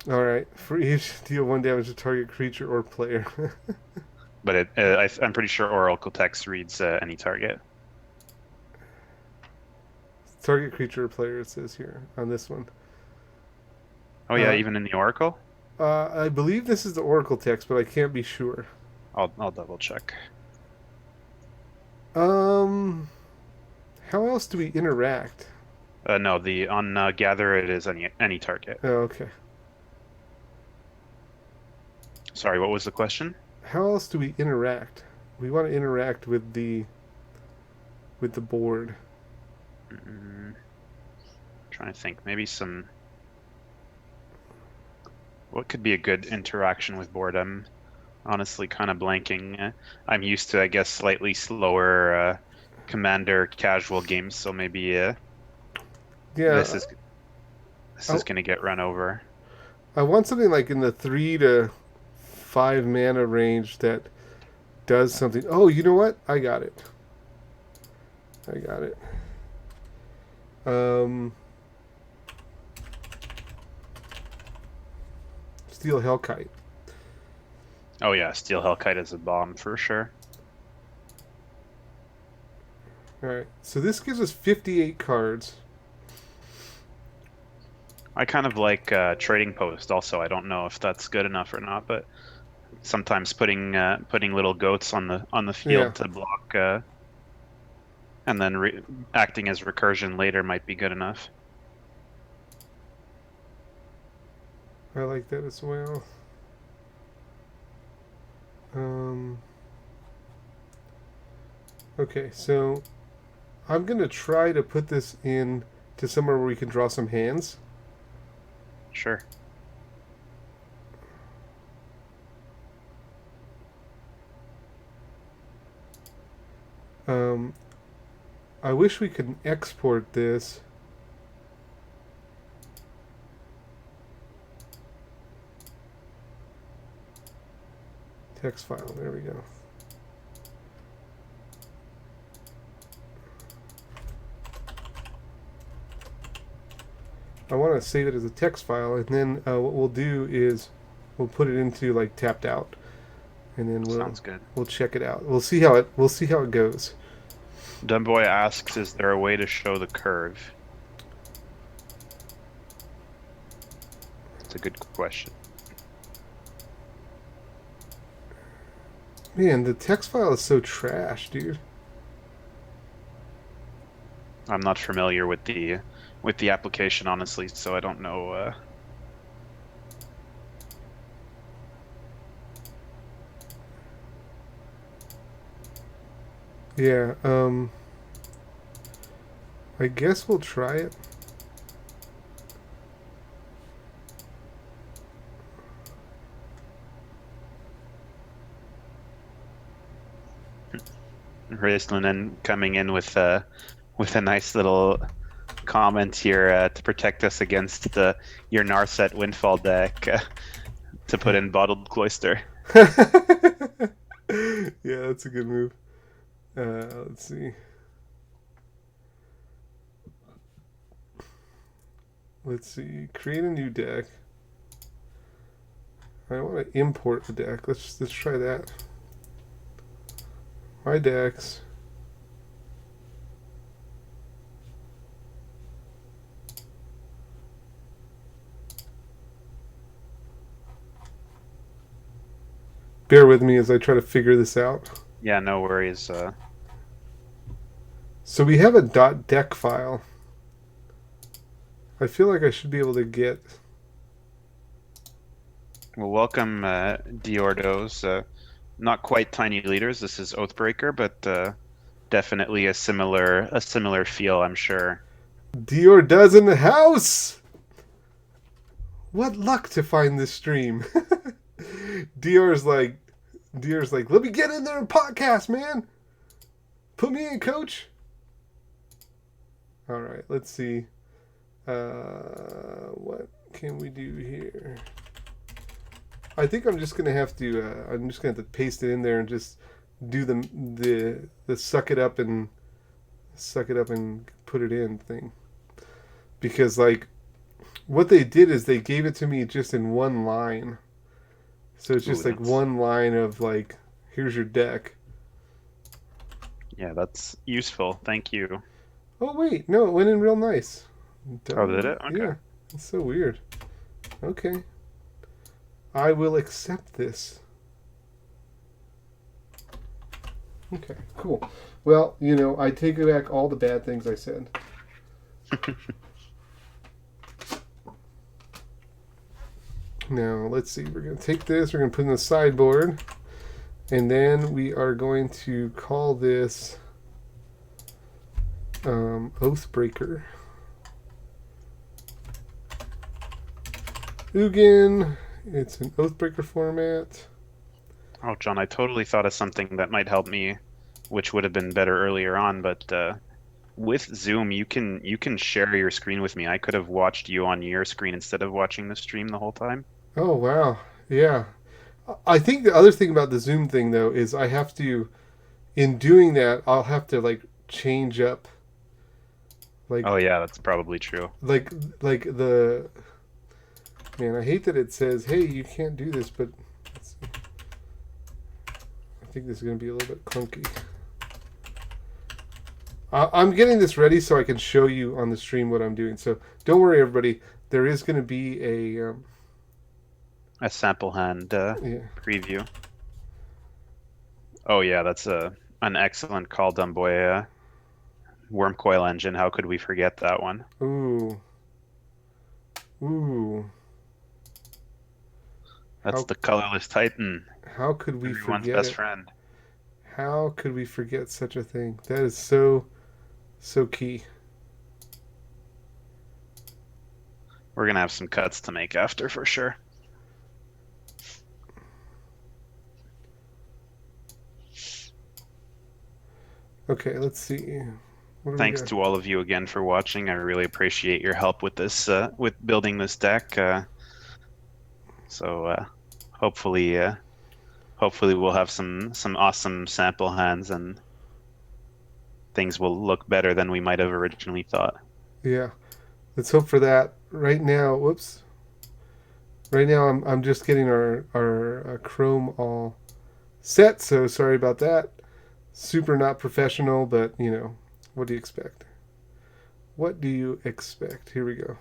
All right. For each, deal one damage to target creature or player. But I'm pretty sure Oracle Text reads any target. Target creature or player. It says here on this one. Oh yeah, Uh, even in the Oracle. I believe this is the Oracle text, but I can't be sure. I'll double check. Um, how else do we interact? No, the on Gather it is any target. Oh, okay. Sorry, what was the question? How else do we interact? We want to interact with the board. Trying to think, maybe some. What could be a good interaction with board? I'm honestly kind of blanking. I'm used to, I guess, slightly slower commander casual games, so maybe this Yeah, is this is gonna get run over. I want something like in the 3 to 5 mana range that does something. Oh, you know what? I got it. I got it. Um, Steel Hellkite. Oh yeah, Steel Hellkite is a bomb for sure. All right. So this gives us 58 cards. I kind of like Trading Post also. I don't know if that's good enough or not, but sometimes putting little goats on the Yeah, field to block and then acting as recursion later might be good enough. I like that as well. Um, okay, so I'm gonna try to put this in to somewhere where we can draw some hands. Sure. Um, I wish we could export this. Text file. There we go. I want to save it as a text file, and then what we'll do is we'll put it into like tapped out, and then Sounds good. we'll check it out. We'll see how it goes. Dumboy asks, "Is there a way to show the curve?" It's a good question. Man, the text file is so trash, dude. I'm not familiar with the application, honestly, so I don't know. Yeah. I guess we'll try it. Raislinen coming in with a nice little comment here to protect us against your Narset Windfall deck to put in Bottled Cloister. Yeah, that's a good move. Let's see. Let's see. Create a new deck. I want to import the deck. Let's try that. My decks. Bear with me as I try to figure this out. Yeah, no worries. So we have a .deck file. I feel like I should be able to get... Well, welcome, Diordos. Not quite Tiny Leaders. This is Oathbreaker, but definitely a similar feel, I'm sure. Dior does in the house! What luck to find this stream. Dior's like, let me get in there and podcast, man. Put me in, coach. All right, let's see. What can we do here? I think I'm just gonna have to. I'm just gonna have to paste it in there and just do the suck it up and put it in thing. Because like, what they did is they gave it to me just in one line. So it's just like one line of like, here's your deck. Yeah, that's useful. Thank you. Oh wait, no, it went in real nice. Oh, did it? Okay. Yeah, it's so weird. Okay. I will accept this. Okay, cool. Well, I take back all the bad things I said. Now, let's see. We're going to take this. We're going to put it in the sideboard. And then we are going to call this Oathbreaker. Ugin. It's an Oathbreaker format. Oh, John, I totally thought of something that might help me, which would have been better earlier on, but with Zoom, you can share your screen with me. I could have watched you on your screen instead of watching the stream the whole time. Oh, wow. Yeah. I think the other thing about the Zoom thing, though, is I have to, in doing that, I'll have to, like, change up. Like, oh, yeah, that's probably true. Like the... Man, I hate that it says, hey, you can't do this, but... I think this is going to be a little bit clunky. I'm getting this ready so I can show you on the stream what I'm doing. So don't worry, everybody. There is going to be a sample hand preview. Oh yeah, that's an excellent call, Dumboy. Worm Coil Engine. How could we forget that one? Ooh. That's the colorless Titan. How could we Everyone's forget best it? friend. How could we forget such a thing? That is so key. We're gonna have some cuts to make after for sure. Okay, let's see. Thanks to all of you again for watching. I really appreciate your help with this, with building this deck. So hopefully we'll have some awesome sample hands and things will look better than we might have originally thought. Yeah, let's hope for that. right now, whoops. Right now, I'm just getting our Chrome all set. So sorry about that. Super not professional, but what do you expect? What do you expect? Here we go.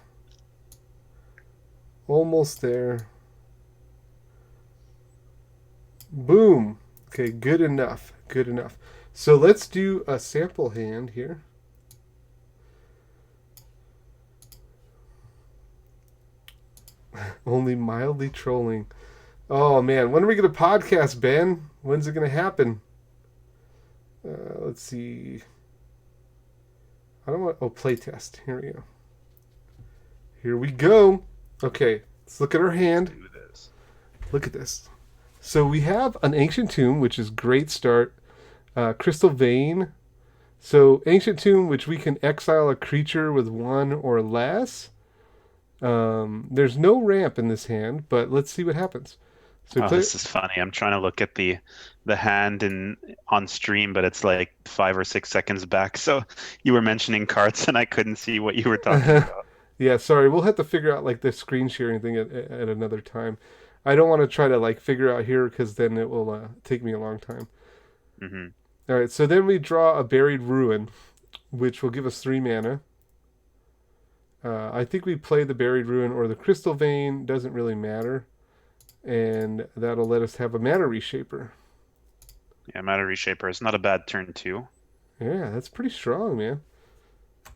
Almost there. Boom. Okay, good enough. Good enough. So let's do a sample hand here. Only mildly trolling. Oh man, when are we gonna podcast, Ben? When's it gonna happen? Let's see. I don't want. Oh, playtest. Here we go. Here we go. Okay, let's look at our hand. Do this. Look at this. So we have an Ancient Tomb, which is great start. Crystal Vein. So Ancient Tomb, which we can exile a creature with one or less. There's no ramp in this hand, but let's see what happens. So Oh, this is funny. I'm trying to look at the hand on stream, but it's like 5 or 6 seconds back. So you were mentioning cards, and I couldn't see what you were talking about. Yeah, sorry. We'll have to figure out like the screen sharing thing at another time. I don't want to try to like figure out here because then it will take me a long time. Hmm. All right, so then we draw a Buried Ruin, which will give us 3 mana. I think we play the Buried Ruin or the Crystal Vein. Doesn't really matter. And that'll let us have a Mana Reshaper. Yeah, Matter Reshaper is not a bad turn too. Yeah, that's pretty strong, man.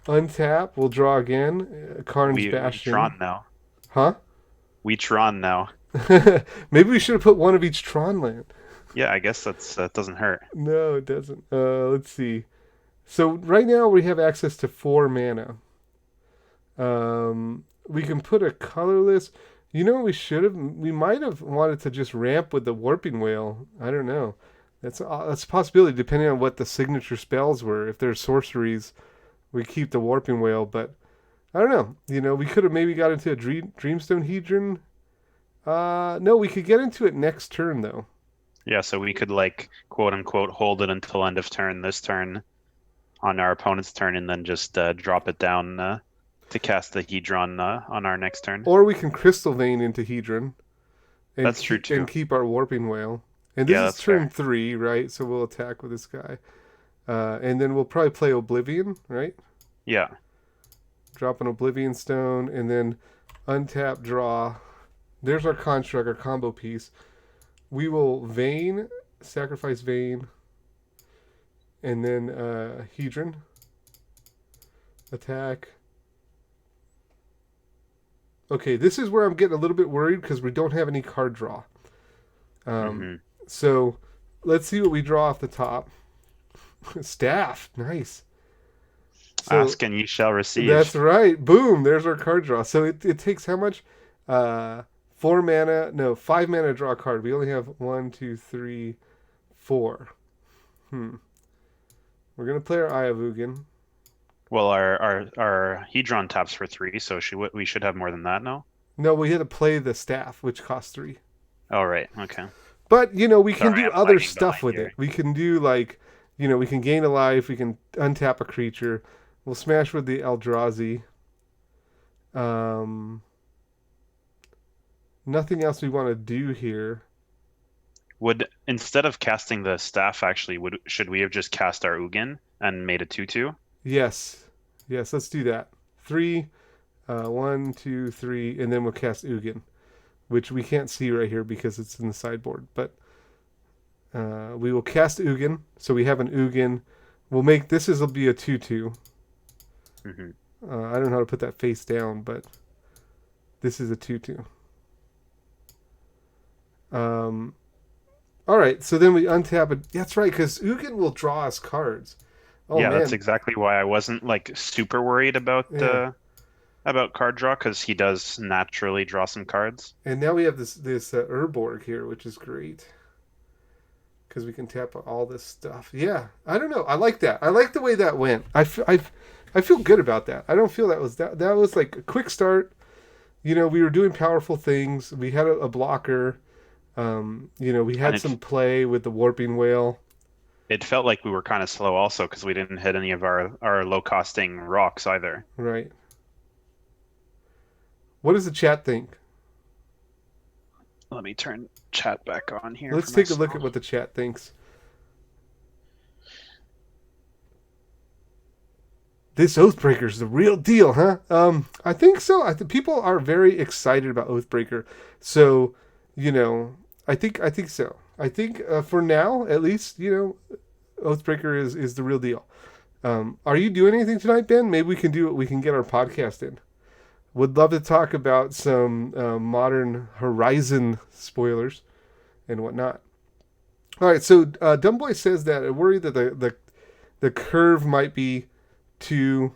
Untap, we'll draw again. Karn's We Bastion. Tron now. Huh? We Tron now. Maybe we should have put one of each Tron land. Yeah, I guess that doesn't hurt. No, it doesn't. Let's see. So right now we have access to 4 mana. We can put a colorless. We might have wanted to just ramp with the Warping Whale. I don't know. That's a possibility depending on what the signature spells were. If they're sorceries, we keep the Warping Whale. But I don't know. We could have maybe got into a Dreamstone Hedron. No, we could get into it next turn though. Yeah, so we could like quote unquote hold it until end of turn this turn on our opponent's turn, and then just drop it down to cast the Hedron on our next turn. Or we can Crystal Vein into Hedron. And That's true too. And keep our Warping Whale. And this Yeah, is that's turn fair. 3, right? So we'll attack with this guy. And then we'll probably play Oblivion, right? Yeah. Drop an Oblivion Stone, and then untap, draw. There's our construct, our combo piece. We will Vein, sacrifice Vein, and then Hedron. Attack. Okay, this is where I'm getting a little bit worried because we don't have any card draw. So let's see what we draw off the top. Staff, nice. So, Ask and you shall receive. that's right. Boom, there's our card draw. So it takes how much? 4 mana, no, 5 mana draw a card. We only have 1, 2, 3, 4. We're gonna play our Eye of Ugin. Well, our Hedron taps for 3, so we should have more than that now. No, we had to play the staff, which costs 3. Oh, right. Okay. But we can Sorry, do I'm other lagging stuff behind with here. it. We can do like, we can gain a life. We can untap a creature. We'll smash with the Eldrazi. Nothing else we want to do here. Instead of casting the staff, actually, should we have just cast our Ugin and made a 2/2? Yes, let's do that. 3, 1, 2, 3, and then we'll cast Ugin, which we can't see right here because it's in the sideboard. But we will cast Ugin, so we have an Ugin. We'll make will be a 2/2. Mm-hmm. I don't know how to put that face down, but this is a 2/2. All right, so then we untap it. That's right, because Ugin will draw us cards. Oh Yeah, man, that's exactly why I wasn't like super worried about Yeah. card draw, because he does naturally draw some cards. And now we have this Urborg here, which is great because we can tap all this stuff. Yeah, I don't know. I like that. I like the way that went. I feel good about that. I don't feel that was like a quick start. We were doing powerful things. We had a blocker. We had some play with the Warping Whale. It felt like we were kind of slow also because we didn't hit any of our low costing rocks either. Right. What does the chat think? Let me turn chat back on here Let's for take a look at myself. what the chat thinks. This Oathbreaker is the real deal, huh? I think so. I think people are very excited about Oathbreaker. So, you know, I think so. I think for now, at least, Oathbreaker is the real deal. Are you doing anything tonight, Ben? Maybe we can do it. We can get our podcast in. Would love to talk about some modern Horizon spoilers and whatnot. All right, so Dumbboy says that I worry that the curve might be too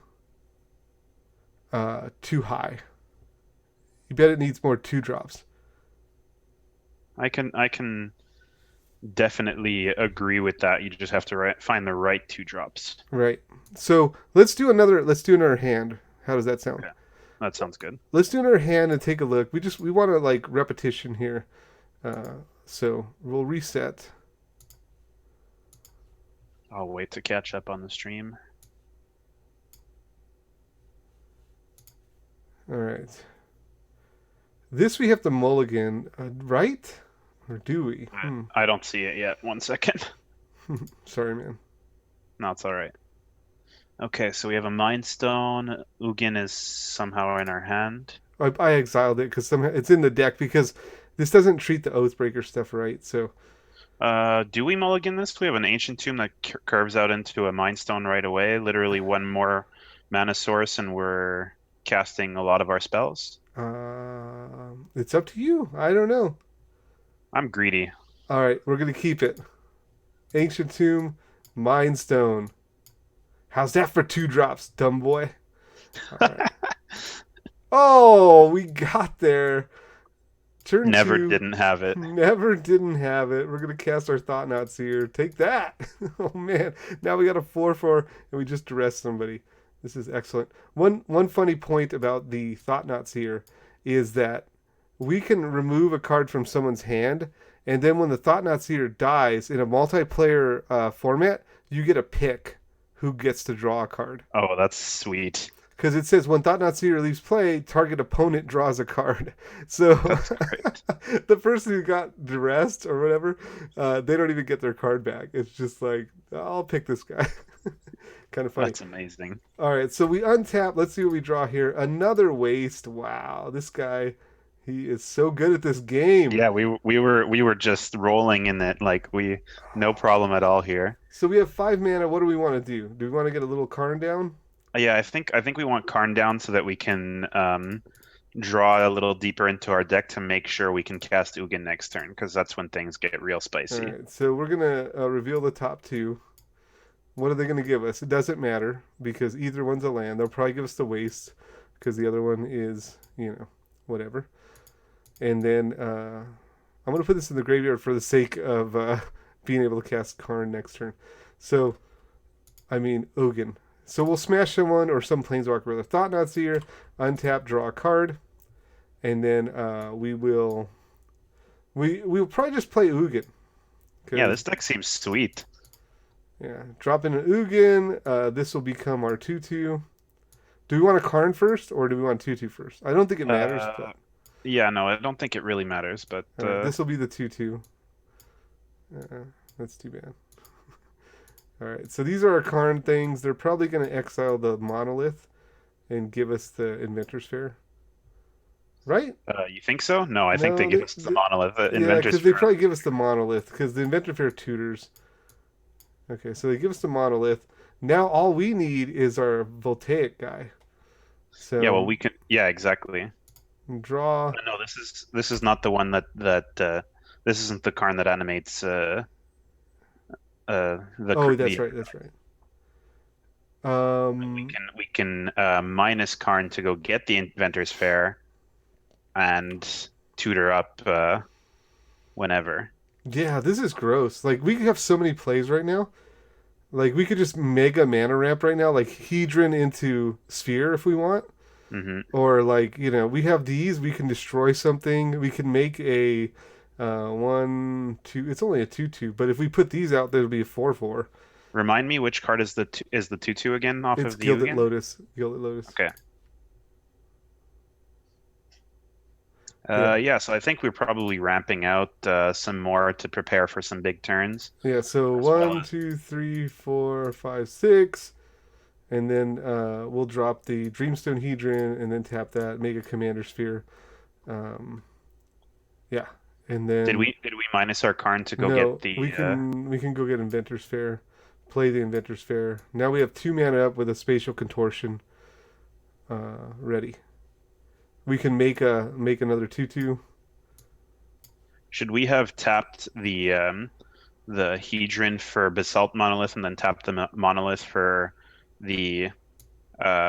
too high. You bet it needs more two drops. I can definitely agree with that. You just have to find the right two drops. Right. So let's do another hand. How does that sound? Okay, that sounds good. Let's do another hand and take a look. We want to like repetition here. So we'll reset. I'll wait to catch up on the stream. All right. This we have to mulligan, right? Or do we? I don't see it yet. 1 second. Sorry, man. No, it's all right. Okay, so we have a Mind Stone. Ugin is somehow in our hand. I exiled it because somehow it's in the deck because this doesn't treat the Oathbreaker stuff right. So Do we mulligan this? We have an Ancient Tomb that curves out into a Mind Stone right away. Literally one more mana source, and we're casting a lot of our spells. it's up to you. I don't know. I'm greedy. All right, we're gonna keep it. Ancient Tomb, Mind Stone. How's that for two drops, dumb boy? All right. Oh, we got there. Turn Never two. didn't have it. Never didn't have it. We're gonna cast our Thought-Knots here. Take that. Oh man. Now we got a 4/4 and we just duress somebody. This is excellent. One funny point about the Thought-Knots here is that we can remove a card from someone's hand, and then when the Thought-Knot Seer dies in a multiplayer format, you get a pick who gets to draw a card. Oh, that's sweet. Because it says when Thought-Knot Seer leaves play, target opponent draws a card. So That's great. the person who got duressed or whatever, they don't even get their card back. It's just like, I'll pick this guy. Kind of funny. That's amazing. All right, so we untap. Let's see what we draw here. Another waste. Wow, this guy, he is so good at this game. Yeah, we were just rolling in it, like no problem at all here. So we have 5 mana. What do we want to do? Do we want to get a little Karn down? Yeah, I think we want Karn down so that we can draw a little deeper into our deck to make sure we can cast Ugin next turn, because that's when things get real spicy. All right, so we're gonna reveal the top 2. What are they gonna give us? It doesn't matter because either one's a land. They'll probably give us the waste because the other one is, whatever. And then I'm gonna put this in the graveyard for the sake of being able to cast Karn next turn. So, I mean Ugin. So we'll smash someone or some planeswalker with a Thought-Knot Seer, untap, draw a card, and then we'll probably just play Ugin. Yeah, this deck seems sweet. Yeah, drop in an Ugin. This will become our 2/2. Do we want a Karn first or do we want 2/2 first? I don't think it matters. But... Yeah, no, I don't think it really matters, but right, this will be the 2/2. That's too bad. All right, so these are our Karn things. They're probably going to exile the Monolith and give us the Inventor's Fair. Right? You think so? No, I think they give us the Monolith. Yeah, because they probably give us the Monolith because the Inventor Fair tutors. Okay, so they give us the Monolith. Now all we need is our Voltaic guy. So yeah, well, we can. Yeah, exactly. Draw. No, this is not the one that this isn't the Karn that animates. That's right. That's right. We can minus Karn to go get the Inventor's Fair, and tutor up whenever. Yeah, this is gross. Like, we have so many plays right now. Like, we could just mega mana ramp right now, like Hedron into Sphere if we want. Mm-hmm. Or, like, we have these. We can destroy something. We can make a 1/2. It's only a 2/2, but if we put these out, there'll be a 4/4. Remind me which card is the 2/2 again off it's of the Gilded Ugin? Lotus. Gilded Lotus. Okay. Yeah. Yeah, so I think we're probably ramping out some more to prepare for some big turns, Yeah, so as well one, as two, three, four, five, six, and then we'll drop the Dreamstone Hedron, and then tap that, make a Commander Sphere. Um, yeah, and then did we minus our Karn to go get no, the we can go get Inventor's Fair, play the Inventor's Fair. Now we have 2 mana up with a Spatial Contortion ready. We can make another 2/2. should we have tapped the Hedron for Basalt Monolith and then tapped the Monolith for the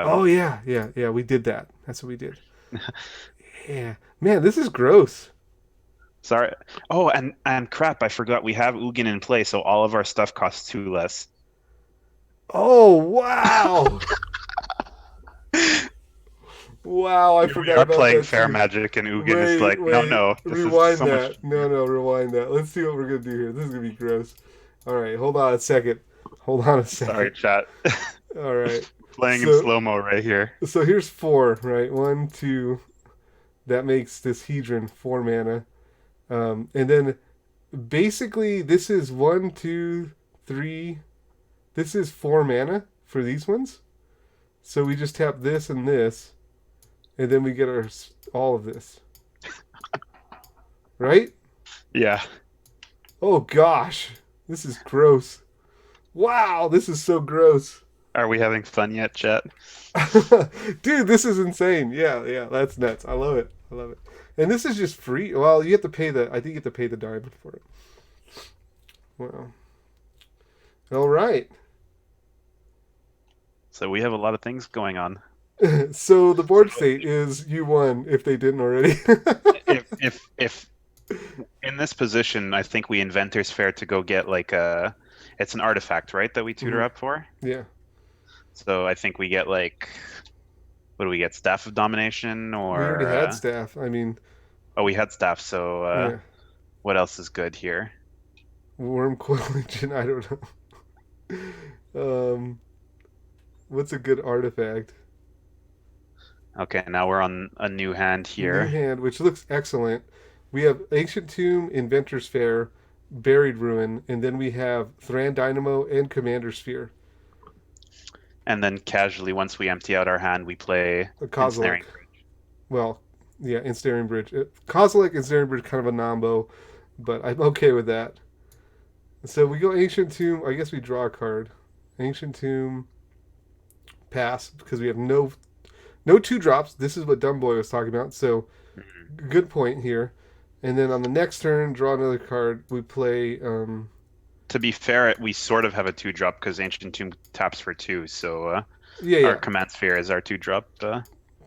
Oh um yeah, yeah, yeah. We did that. That's what we did. Yeah, man, this is gross. sorry. Oh, and crap, I forgot we have Ugin in play, so all of our stuff costs 2 less. Oh wow, wow! I Here we forgot are about playing that fair too. magic, and Ugin is Wait, like, no, wait, no, this is rewind so much. that. No, no, rewind that. Let's see what we're gonna do here. This is gonna be gross. All right, hold on a second. Hold on a Sorry, second. chat. All right. Playing in So, slow mo right here. so here's four, right? One, two. That makes this Hedron 4 mana. And then basically this is one, two, three. This is 4 mana for these ones. So we just tap this and this, and then we get our all of this, right? Yeah. Oh gosh, this is gross. Wow, this is so gross. Are we having fun yet, chat? Dude, this is insane. Yeah, yeah, that's nuts. I love it. I love it. And this is just free. Well, you have to pay I think you have to pay the diamond for it. Wow. All right. So we have a lot of things going on. So the board state is you won if they didn't already. If in this position, I think we Inventor's Fair to go get like it's an artifact, right, that we tutor Mhm. up for. Yeah. So I think we get like, what do we get? Staff of Domination, We already or had staff. I mean, oh, we had staff. So yeah. what else is good here? Worm Coil Engine, I don't know. What's a good artifact? Okay, now we're on a new hand New here, hand, which looks excellent. We have Ancient Tomb, Inventor's Fair, Buried Ruin, and then we have Thran Dynamo and Commander Sphere. and then casually, once we empty out our hand, we play A Kozilek. Ensnaring. Well, yeah, Ensnaring Bridge. Kozilek, Ensnaring Bridge, kind of a nombo, but I'm okay with that. So we go Ancient Tomb. I guess we draw a card. Ancient Tomb, pass, because we have no 2 drops. This is what Dumbboy was talking about. So Mhm. good point here. And then on the next turn, draw another card. We play. To be fair, we sort of have a 2-drop because Ancient Tomb taps for 2, so Yeah, our yeah, Command Sphere is our 2-drop.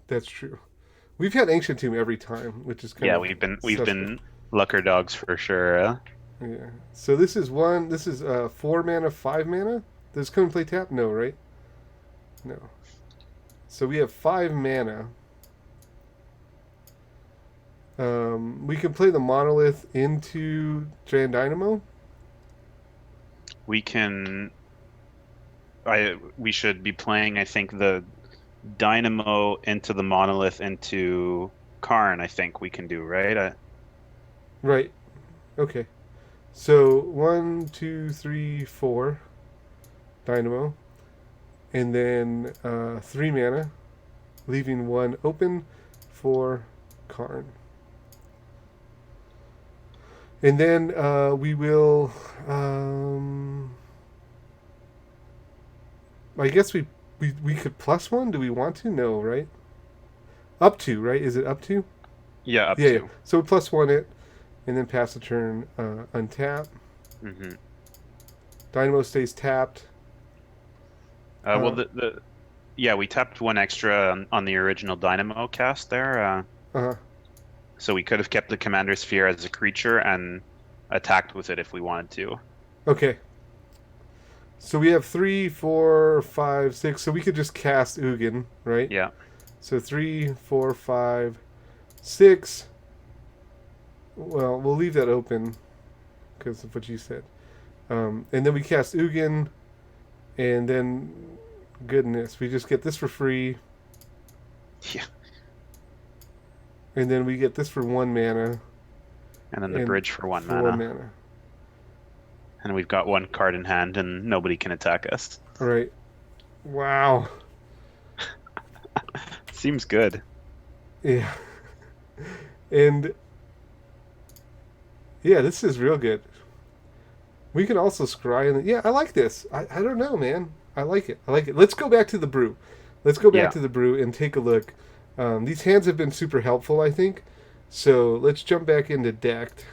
that's true. We've had Ancient Tomb every time, which is kind Yeah, of we've suspect. been lucker dogs for sure. Yeah. So this is one. This is 4 mana, 5 mana. Does come and play tap? No, right? No. So we have 5 mana. We can play the Monolith into Dran Dynamo. We can. We should be playing, I think, the Dynamo into the Monolith into Karn. I think we can do, right. Right. Okay. So 1, 2, 3, 4 Dynamo, and then 3 mana, leaving 1 open for Karn. And then we will. I guess we could +1. Do we want to? No, right? Up to, right? Is it up to? Yeah, up Yeah, yeah. to. So we +1 it, and then pass the turn, untap. Hmm. Dynamo stays tapped. Well, yeah, we tapped 1 extra on the original Dynamo cast there. Uh, So we could have kept the Commander Sphere as a creature and attacked with it if we wanted to. okay. So we have 3, 4, 5, 6. So we could just cast Ugin, right? Yeah. So 3, 4, 5, 6. Well, we'll leave that open because of what you said. And then we cast Ugin, and then, goodness, we just get this for free. Yeah. And then we get this for 1 mana. And then the And bridge for 1 for 1 mana. mana. And we've got 1 card in hand, and nobody can attack us. All right. Wow. Seems good. Yeah. And yeah, this is real good. We can also scry. And yeah, I like this. I don't know, man. I like it. I like it. Let's go back to the brew. Let's go back Yeah. to the brew and take a look. These hands have been super helpful, I think. So let's jump back into decked.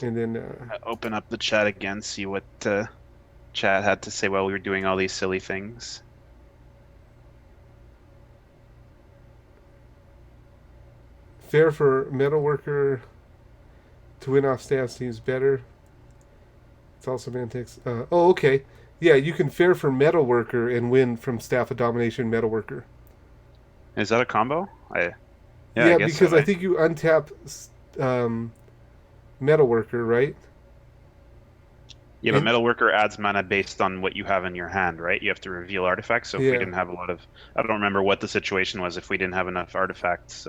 And then Open up the chat again, see what chat had to say while we were doing all these silly things. fair for metalworker to win off staff seems better. It's all semantics. Oh, okay. Yeah, you can fair for metalworker and win from staff of domination metalworker. Is that a combo? I Yeah, guess because so, I think you untap metalworker, right? Yeah, but And- Metalworker adds mana based on what you have in your hand, right? You have to reveal artifacts. So if Yeah. we didn't have a lot of, I don't remember what the situation was. If we didn't have enough artifacts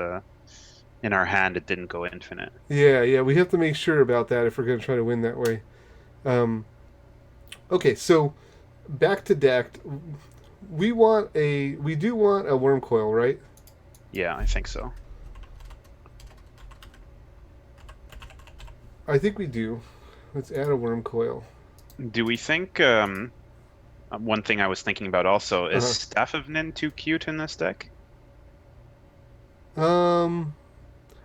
in our hand, it didn't go infinite. Yeah, we have to make sure about that if we're going to try to win that way. Okay, so back to decked. We do want a worm coil, right? Yeah, I think so. I think we do. Let's add a worm coil. Do we think? One thing I was thinking about also is Staff of Nin too cute in this deck?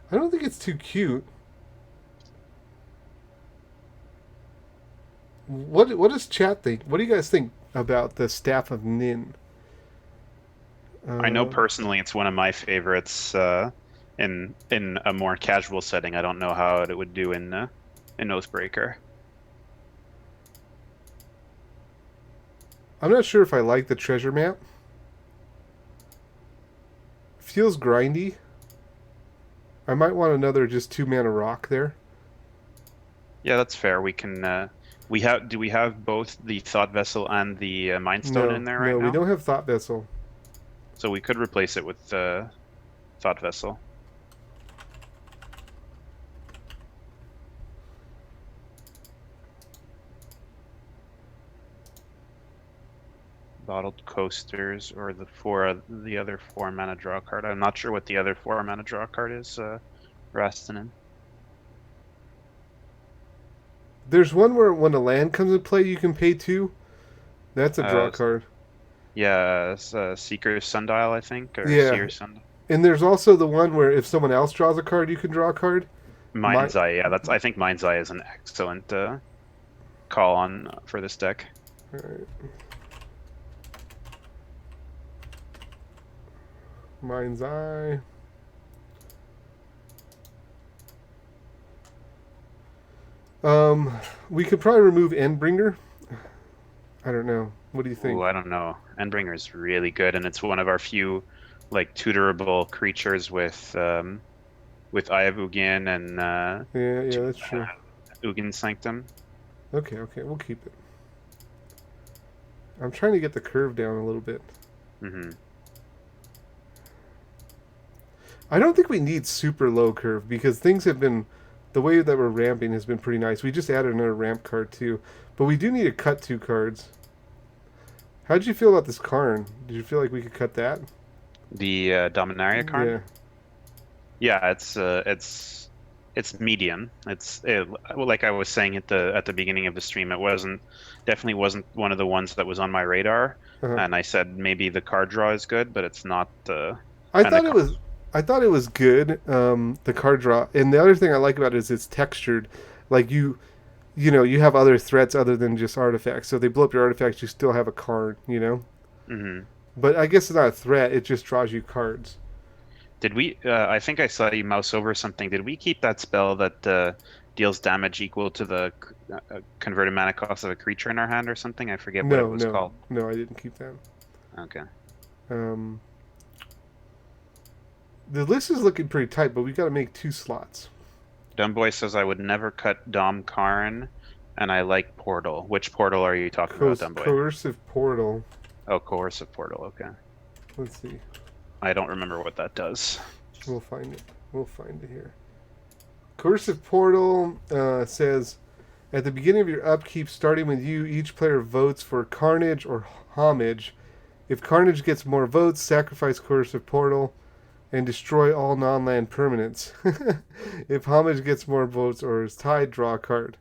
I don't think it's too cute. What does chat think? What do you guys think about the Staff of Nin? I know personally it's one of my favorites in a more casual setting. I don't know how it would do in Oathbreaker. I'm not sure if I like the treasure map. Feels grindy. I might want another just 2-mana rock there. Yeah, that's fair. We can. Do we have both the Thought Vessel and the Mind Stone in there right now? No, we don't have Thought Vessel. So we could replace it with Thought Vessel. Bottled Coasters or the other 4-mana draw card. I'm not sure what the other 4-mana draw card is. Rastanin. There's one where when a land comes in play, you can pay 2. That's a draw card. Yeah, Seeker's Sundial, I think, or Yeah. Seer's Sundial. And there's also the one where if someone else draws a card, you can draw a card. Mind's Eye, yeah, I think Mind's Eye is an excellent call on for this deck. All right. Mind's Eye. We could probably remove Endbringer. I don't know. What do you think? Ooh, I don't know. Endbringer is really good, and it's one of our few like tutorable creatures with Eye of Ugin and Yeah, that's true. Ugin Sanctum. Okay, we'll keep it. I'm trying to get the curve down a little bit. Mm-hmm. I don't think we need super low curve because things have been, the way that we're ramping has been pretty nice. We just added another ramp card too, but we do need to cut 2 cards. How did you feel about this Karn? Did you feel like we could cut that? The Dominaria card. Yeah, it's medium. Like I was saying at the beginning of the stream, it definitely wasn't one of the ones that was on my radar. And I said maybe the card draw is good, but it's not. I thought it was good. The card draw, and the other thing I like about it is it's textured. Like you have other threats other than just artifacts. So if they blow up your artifacts, you still have a card. Mm-hmm. But I guess it's not a threat. It just draws you cards. Did we? I think I saw you mouse over something. Did we keep that spell that deals damage equal to the converted mana cost of a creature in our hand or something? I forget what it was called. No, I didn't keep that. Okay. The list is looking pretty tight, but we got to make 2 slots. Dumbboy says I would never cut Dom Karn, and I like Portal. Which Portal are you talking about, Dumbboy? Coercive Portal. Oh, Coercive Portal. Okay. Let's see. I don't remember what that does. We'll find it. We'll find it here. Coercive Portal says, at the beginning of your upkeep, starting with you, each player votes for Carnage or Homage. If Carnage gets more votes, sacrifice Coercive Portal and destroy all non-land permanents. If Homage gets more votes or is tied, draw a card.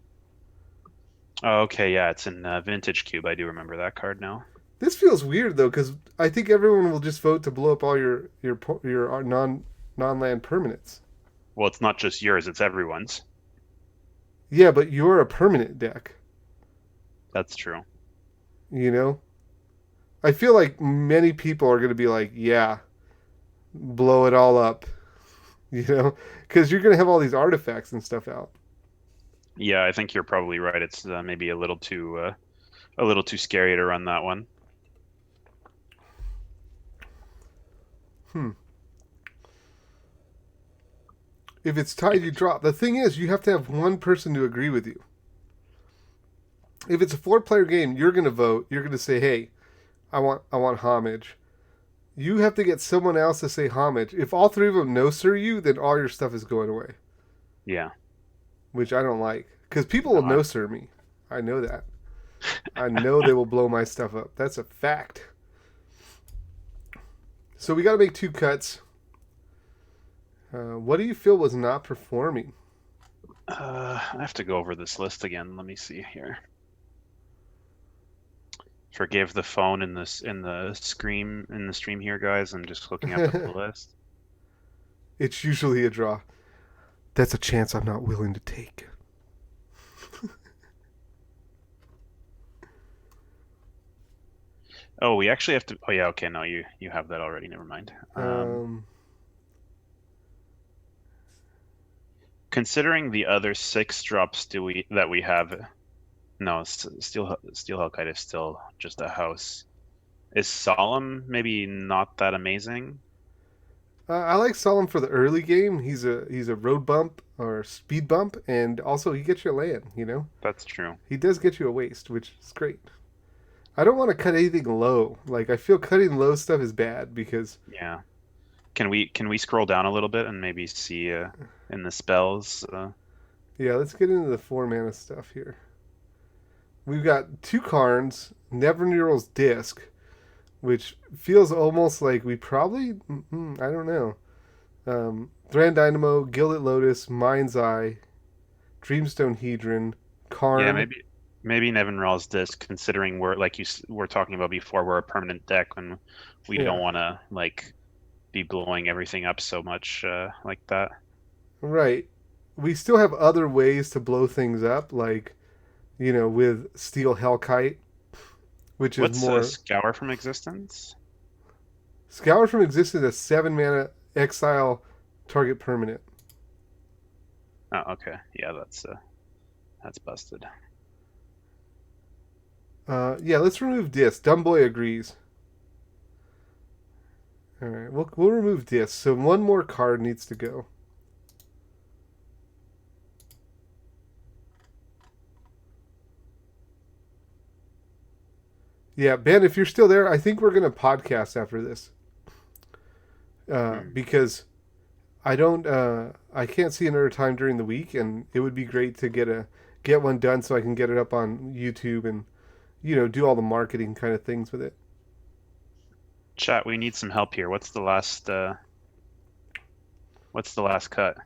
Oh, okay, yeah, it's in Vintage Cube. I do remember that card now. This feels weird though, because I think everyone will just vote to blow up all your non-land permanents. Well, it's not just yours; it's everyone's. Yeah, but you're a permanent deck. That's true. You know, I feel like many people are going to be like, yeah, blow it all up. You know, because you're going to have all these artifacts and stuff out. Yeah, I think you're probably right. It's maybe a little too scary to run that one. If it's tied, you drop. The thing is, you have to have one person to agree with you. If it's a 4-player game, you're going to vote. You're going to say, hey, I want Homage. You have to get someone else to say Homage. If all 3 of them no-sir you, then all your stuff is going away. Yeah. Which I don't like. Because people will no-sir me. I know that. I know they will blow my stuff up. That's a fact. So we got to make 2 cuts. What do you feel was not performing? I have to go over this list again. Let me see here. Forgive the phone in the stream here, guys. I'm just looking up at the list. It's usually a draw. That's a chance I'm not willing to take. Oh, we actually have to. Oh yeah, okay. No, you have that already. Never mind. Considering the other 6 drops that we have, no, Steel Hellkite is still just a house. Is Solemn maybe not that amazing? I like Solemn for the early game. He's a road bump or speed bump, and also he gets you a land. You know. That's true. He does get you a waste, which is great. I don't want to cut anything low. Like I feel cutting low stuff is bad because. Yeah. Can we scroll down a little bit and maybe see in the spells? Yeah, let's get into the 4-mana stuff here. We've got 2 Karns, Neverneural's Disc, which feels almost like we probably, I don't know. Thran Dynamo, Gilded Lotus, Mind's Eye, Dreamstone Hedron, Karn. Yeah, maybe Nevinral's Disc, considering we're like you were talking about before, we're a permanent deck and we don't want to like be blowing everything up so much like that. Right. We still have other ways to blow things up, like, you know, with Steel Hellkite, which is more. What's Scour from Existence? Scour from Existence is 7-mana exile target permanent. Oh, okay. Yeah, that's busted. Yeah, let's remove Disc. Dumbboy agrees. All right, we'll remove Disc. So 1 more card needs to go. Yeah, Ben, if you're still there, I think we're gonna podcast after this. Because I can't see another time during the week, and it would be great to get one done so I can get it up on YouTube and, you know, do all the marketing kind of things with it. Chat, we need some help here. What's the last cut?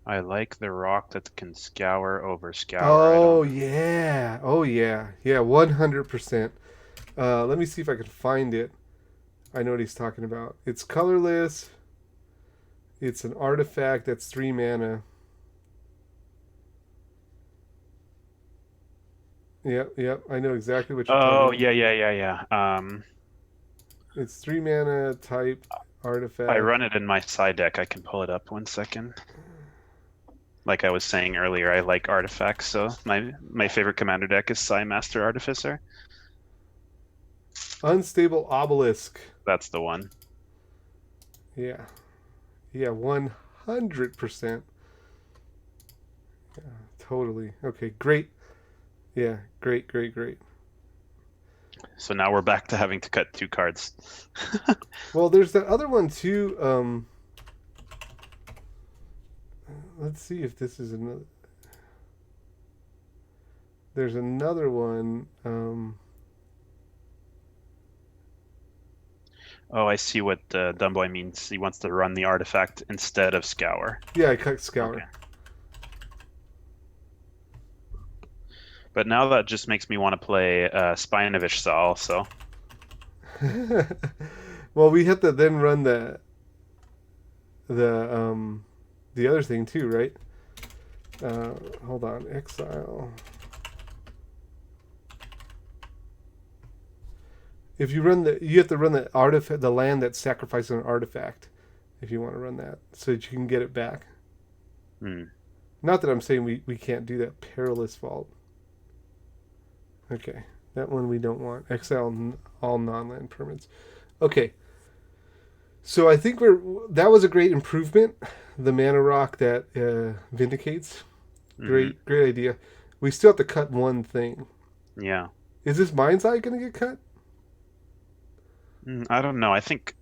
I like the rock that can scour over scour. Oh yeah. Oh yeah. Yeah, 100%. Let me see if I can find it. I know what he's talking about. It's colorless. It's an artifact that's 3 mana. Yep. I know exactly what you're talking about. Yeah. It's 3 mana type artifact. I run it in my side deck. I can pull it up 1 second. Like I was saying earlier, I like artifacts, so my favorite commander deck is Psy Master Artificer. Unstable Obelisk. That's the one. Yeah, 100%. Yeah, totally. Okay, great. Yeah, great. So now we're back to having to cut 2 cards. Well, there's that other one too. Let's see if this is another. There's another one. Oh, I see what Dumboy means. He wants to run the artifact instead of Scour. Yeah, I cut Scour. Okay. But now that just makes me want to play Spinovish Saul, so... Well, we have to then run the other thing too, right? Hold on, exile. If you run you have to run the artifact, the land that sacrifices an artifact, if you want to run that, so that you can get it back. Not that I'm saying we can't do that. Perilous Vault. Okay, that one we don't want. Exile all non-land permanents. Okay. So I think that was a great improvement. The mana rock that vindicates. Great idea. We still have to cut one thing. Yeah. Is this Mind's Eye going to get cut? I don't know. I think...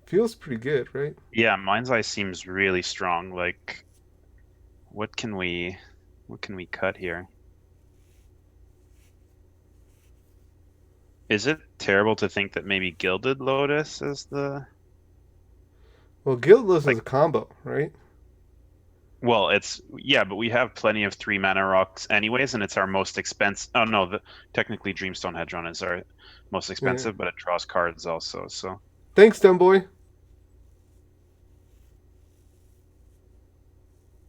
Feels pretty good, right? Yeah, Mind's Eye seems really strong. Like, what can we cut here? Is it terrible to think that maybe Gilded Lotus is the... Well, Gilded Lotus is a combo, right? Well, yeah, but we have plenty of 3 mana rocks anyways, and it's our most expensive. Oh no, technically Dreamstone Hedron is our most expensive, but it draws cards also. So thanks, Dumbboy.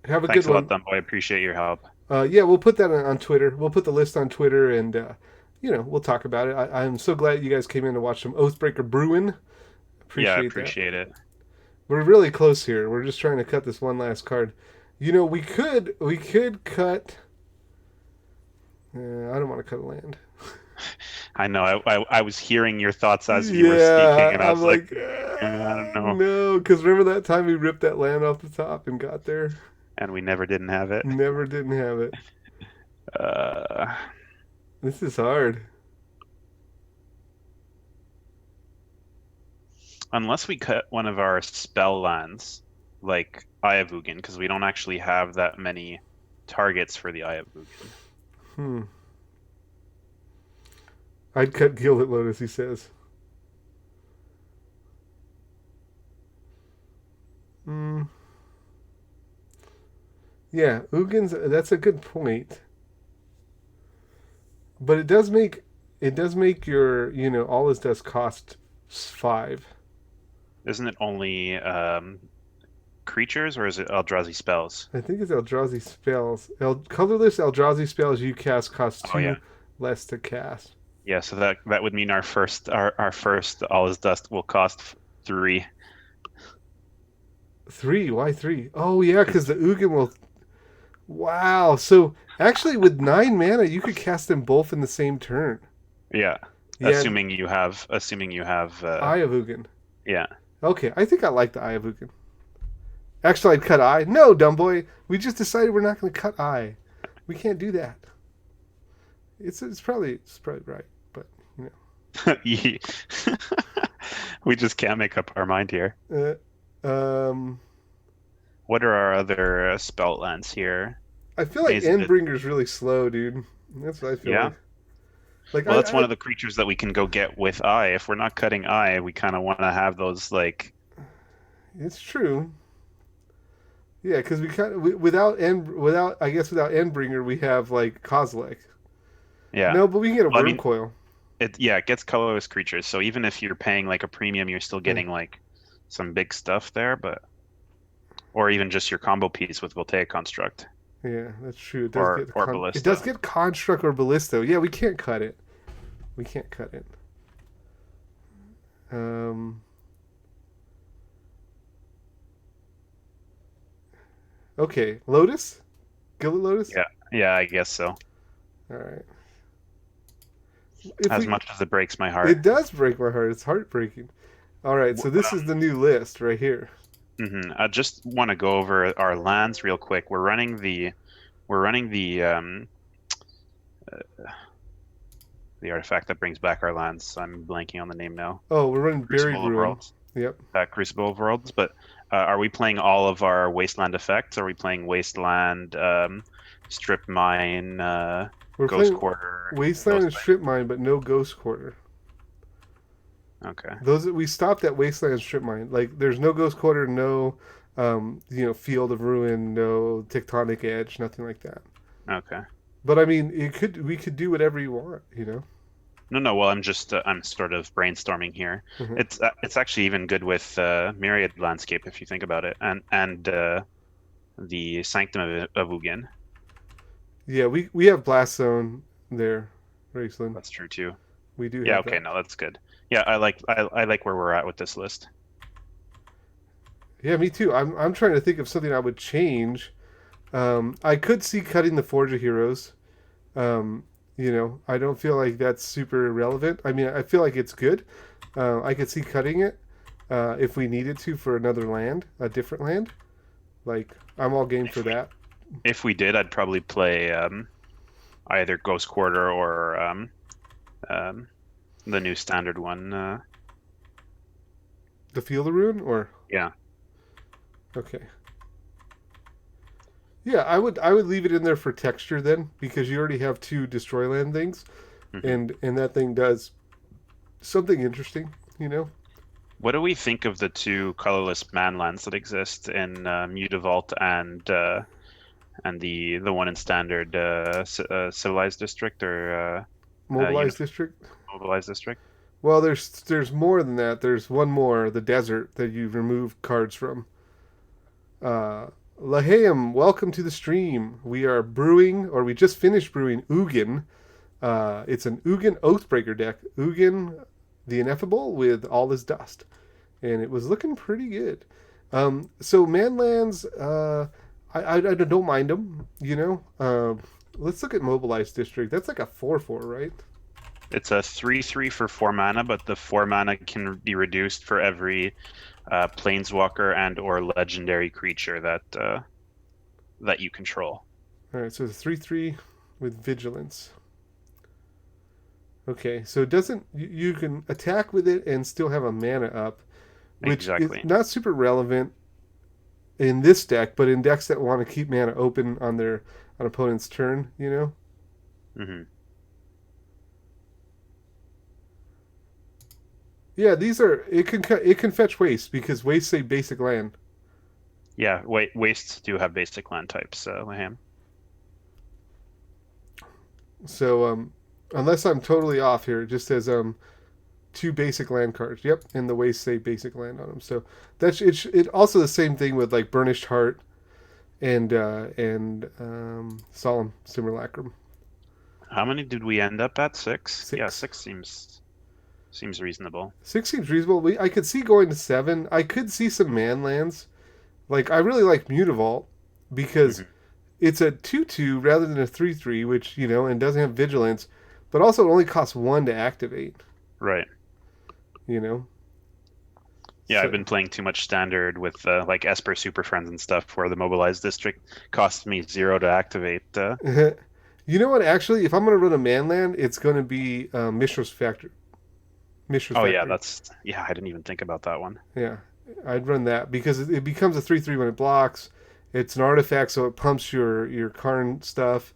Have a Thanks good one. Thanks a lot, Dumbboy. I appreciate your help. Yeah, we'll put that on Twitter. We'll put the list on Twitter, and we'll talk about it. I'm so glad you guys came in to watch some Oathbreaker Brewing. I appreciate it. We're really close here. We're just trying to cut this one last card. We could cut. I don't want to cut a land. I know. I was hearing your thoughts as you were speaking, and I was like, I don't know. No, because remember that time we ripped that land off the top and got there? And we never didn't have it. Never didn't have it. This is hard. Unless we cut one of our spell lands, like Eye of Ugin, because we don't actually have that many targets for the Eye of Ugin. I'd cut Gilded Lotus, he says. Yeah, that's a good point. But it does make your, all this does cost 5. Isn't it only creatures, or is it Eldrazi spells? I think it's Eldrazi spells. Colorless Eldrazi spells you cast cost 2 less to cast. Yeah, so that would mean our first All Is Dust will cost 3. 3? Why 3? Oh yeah, because the Ugin will. Wow. So actually, with 9 mana, you could cast them both in the same turn. Yeah. Assuming you have Eye of Ugin. Yeah. Okay, I think I like the Eye of Ugin. Actually, I'd cut Eye. No, Dumbboy. We just decided we're not going to cut Eye. We can't do that. It's probably right, but we just can't make up our mind here. What are our other spell lands here? I feel like Endbringer's really slow, dude. That's what I feel like. Well, that's one of the creatures that we can go get with Eye. If we're not cutting Eye, we kind of want to have those, like... It's true. Yeah, because without Endbringer, we have, like, Kozilek. Yeah. No, but we can get a Worm Coil. It gets colorless creatures, so even if you're paying, like, a premium, you're still getting, like, some big stuff there, but... Or even just your combo piece with Voltaic Construct. Yeah, that's true. It does get Construct or Ballista. Yeah, we can't cut it. Okay, Lotus? Gilded Lotus? Yeah, I guess so. All right. As much as it breaks my heart. It does break my heart. It's heartbreaking. All right, so this is the new list right here. I just want to go over our lands real quick. We're running the the artifact that brings back our lands. I'm blanking on the name now. Oh, we're running Buried Crucible of Ruin. Worlds. Yep. Crucible of Worlds. But are we playing all of our Wasteland effects? Are we playing Wasteland, Strip Mine, We're Ghost playing Quarter, Wasteland Ghost and Strip Mine, but no Ghost Quarter. Okay. Those we stopped at Wasteland and Strip Mine. Like, there's no Ghost Quarter, no, Field of Ruin, no Tectonic Edge, nothing like that. Okay. But I mean, we could do whatever you want. No. Well, I'm sort of brainstorming here. Mm-hmm. It's actually even good with Myriad Landscape if you think about it, and the Sanctum of Ugin. Yeah, we have Blast Zone there, Raceland. That's true too. We do. Yeah. Have Okay. that. No, that's good. Yeah, I like where we're at with this list. Yeah, me too. I'm trying to think of something I would change. I could see cutting the Forge of Heroes. I don't feel like that's super relevant. I mean, I feel like it's good. I could see cutting it if we needed to for another land, a different land. Like, I'm all game for that. If we did, I'd probably play either Ghost Quarter or the new standard one. The Field of Ruin, or Yeah. okay. Yeah, I would leave it in there for texture then, because you already have two destroy land things, Mhm. and that thing does something interesting. What do we think of the two colorless manlands that exist in Mutavault and the one in standard civilized district or Mobilized district. mobilized district? Well, there's more than that. There's one more, the desert, that you remove cards from. Lahayim, welcome to the stream. We are brewing, or we just finished brewing Ugin. It's an Ugin Oathbreaker deck. Ugin the Ineffable with all his dust. And it was looking pretty good. So Manlands, I don't mind them. Let's look at Mobilized District. That's like a 4/4, right? It's a 3/3 for 4 mana, but the 4 mana can be reduced for every planeswalker and or legendary creature that you control. All right, so it's 3/3 with Vigilance. Okay, so it doesn't. You can attack with it and still have a mana up, which Exactly. is not super relevant in this deck, but in decks that want to keep mana open on their opponent's turn. Hmm. Yeah, these are it can fetch waste because waste say basic land. Yeah, wastes do have basic land types, Laham. So unless I'm totally off here, it just says two basic land cards. Yep, and the waste say basic land on them. So that's it. Also the same thing with like Burnished Heart and Solemn Simulacrum. How many did we end up at? 6? 6. Yeah, 6 seems reasonable. 6 seems reasonable. I could see going to 7. I could see some man lands. Like, I really like Mutavault because it's a 2/2 rather than a 3/3, which, and doesn't have vigilance, but also it only costs 1 to activate. Right. Yeah, so, I've been playing too much standard with like Esper Super Friends and stuff where the mobilized district costs me 0 to activate. You know what? Actually, if I'm going to run a man land, it's going to be Mishra's Factory. Yeah, I didn't even think about that one. Yeah, I'd run that because it becomes a 3/3 when it blocks. It's an artifact, so it pumps your Karn stuff.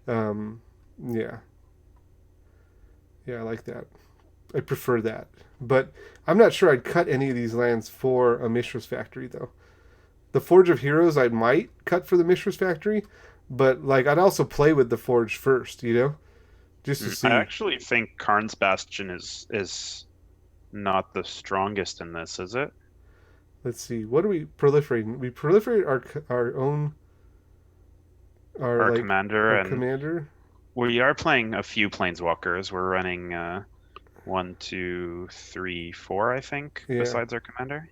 Yeah, I like that. I prefer that, but I'm not sure I'd cut any of these lands for a Mishra's Factory though. The Forge of Heroes I might cut for the Mishra's Factory, but like I'd also play with the Forge first, just to see. I actually think Karn's Bastion is not the strongest in this, is it? Let's see. What are we proliferating? We proliferate our own Our commander and commander. We are playing a few planeswalkers. We're running 1, 2, 3, 4, I think, besides our commander.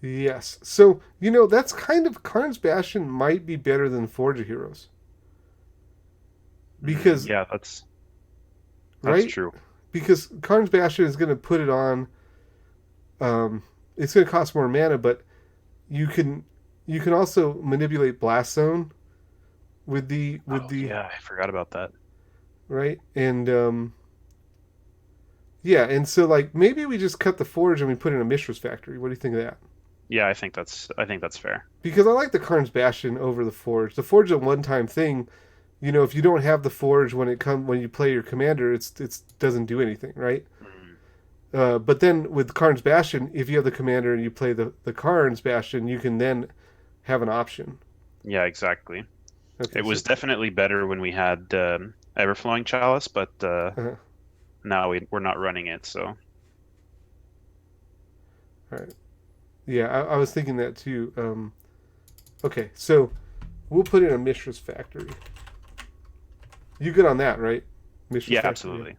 Yes. So, that's kind of Karn's Bastion might be better than Forge of Heroes. Because that's right? true. Because Karn's Bastion is going to put it on. It's going to cost more mana, but you can also manipulate Blast Zone with the. Yeah, I forgot about that. right? And yeah, and so like maybe we just cut the forge and we put in a Mishra's factory. What do you think of that? Yeah, I think that's fair. Because I like the Karn's Bastion over the forge. The forge is a one-time thing. You know, if you don't have the forge when you play your commander, it doesn't do anything, right? Mm. But then with Karn's Bastion, if you have the commander and you play the Karn's Bastion, you can then have an option. Yeah, exactly. Okay, It so was definitely better when we had Everflowing Chalice, but uh, now we're not running it, so all right, yeah, I was thinking that too. Okay, so we'll put in a Mishra's factory. You good on that, right? Mishra's yeah, factory. Yeah. absolutely.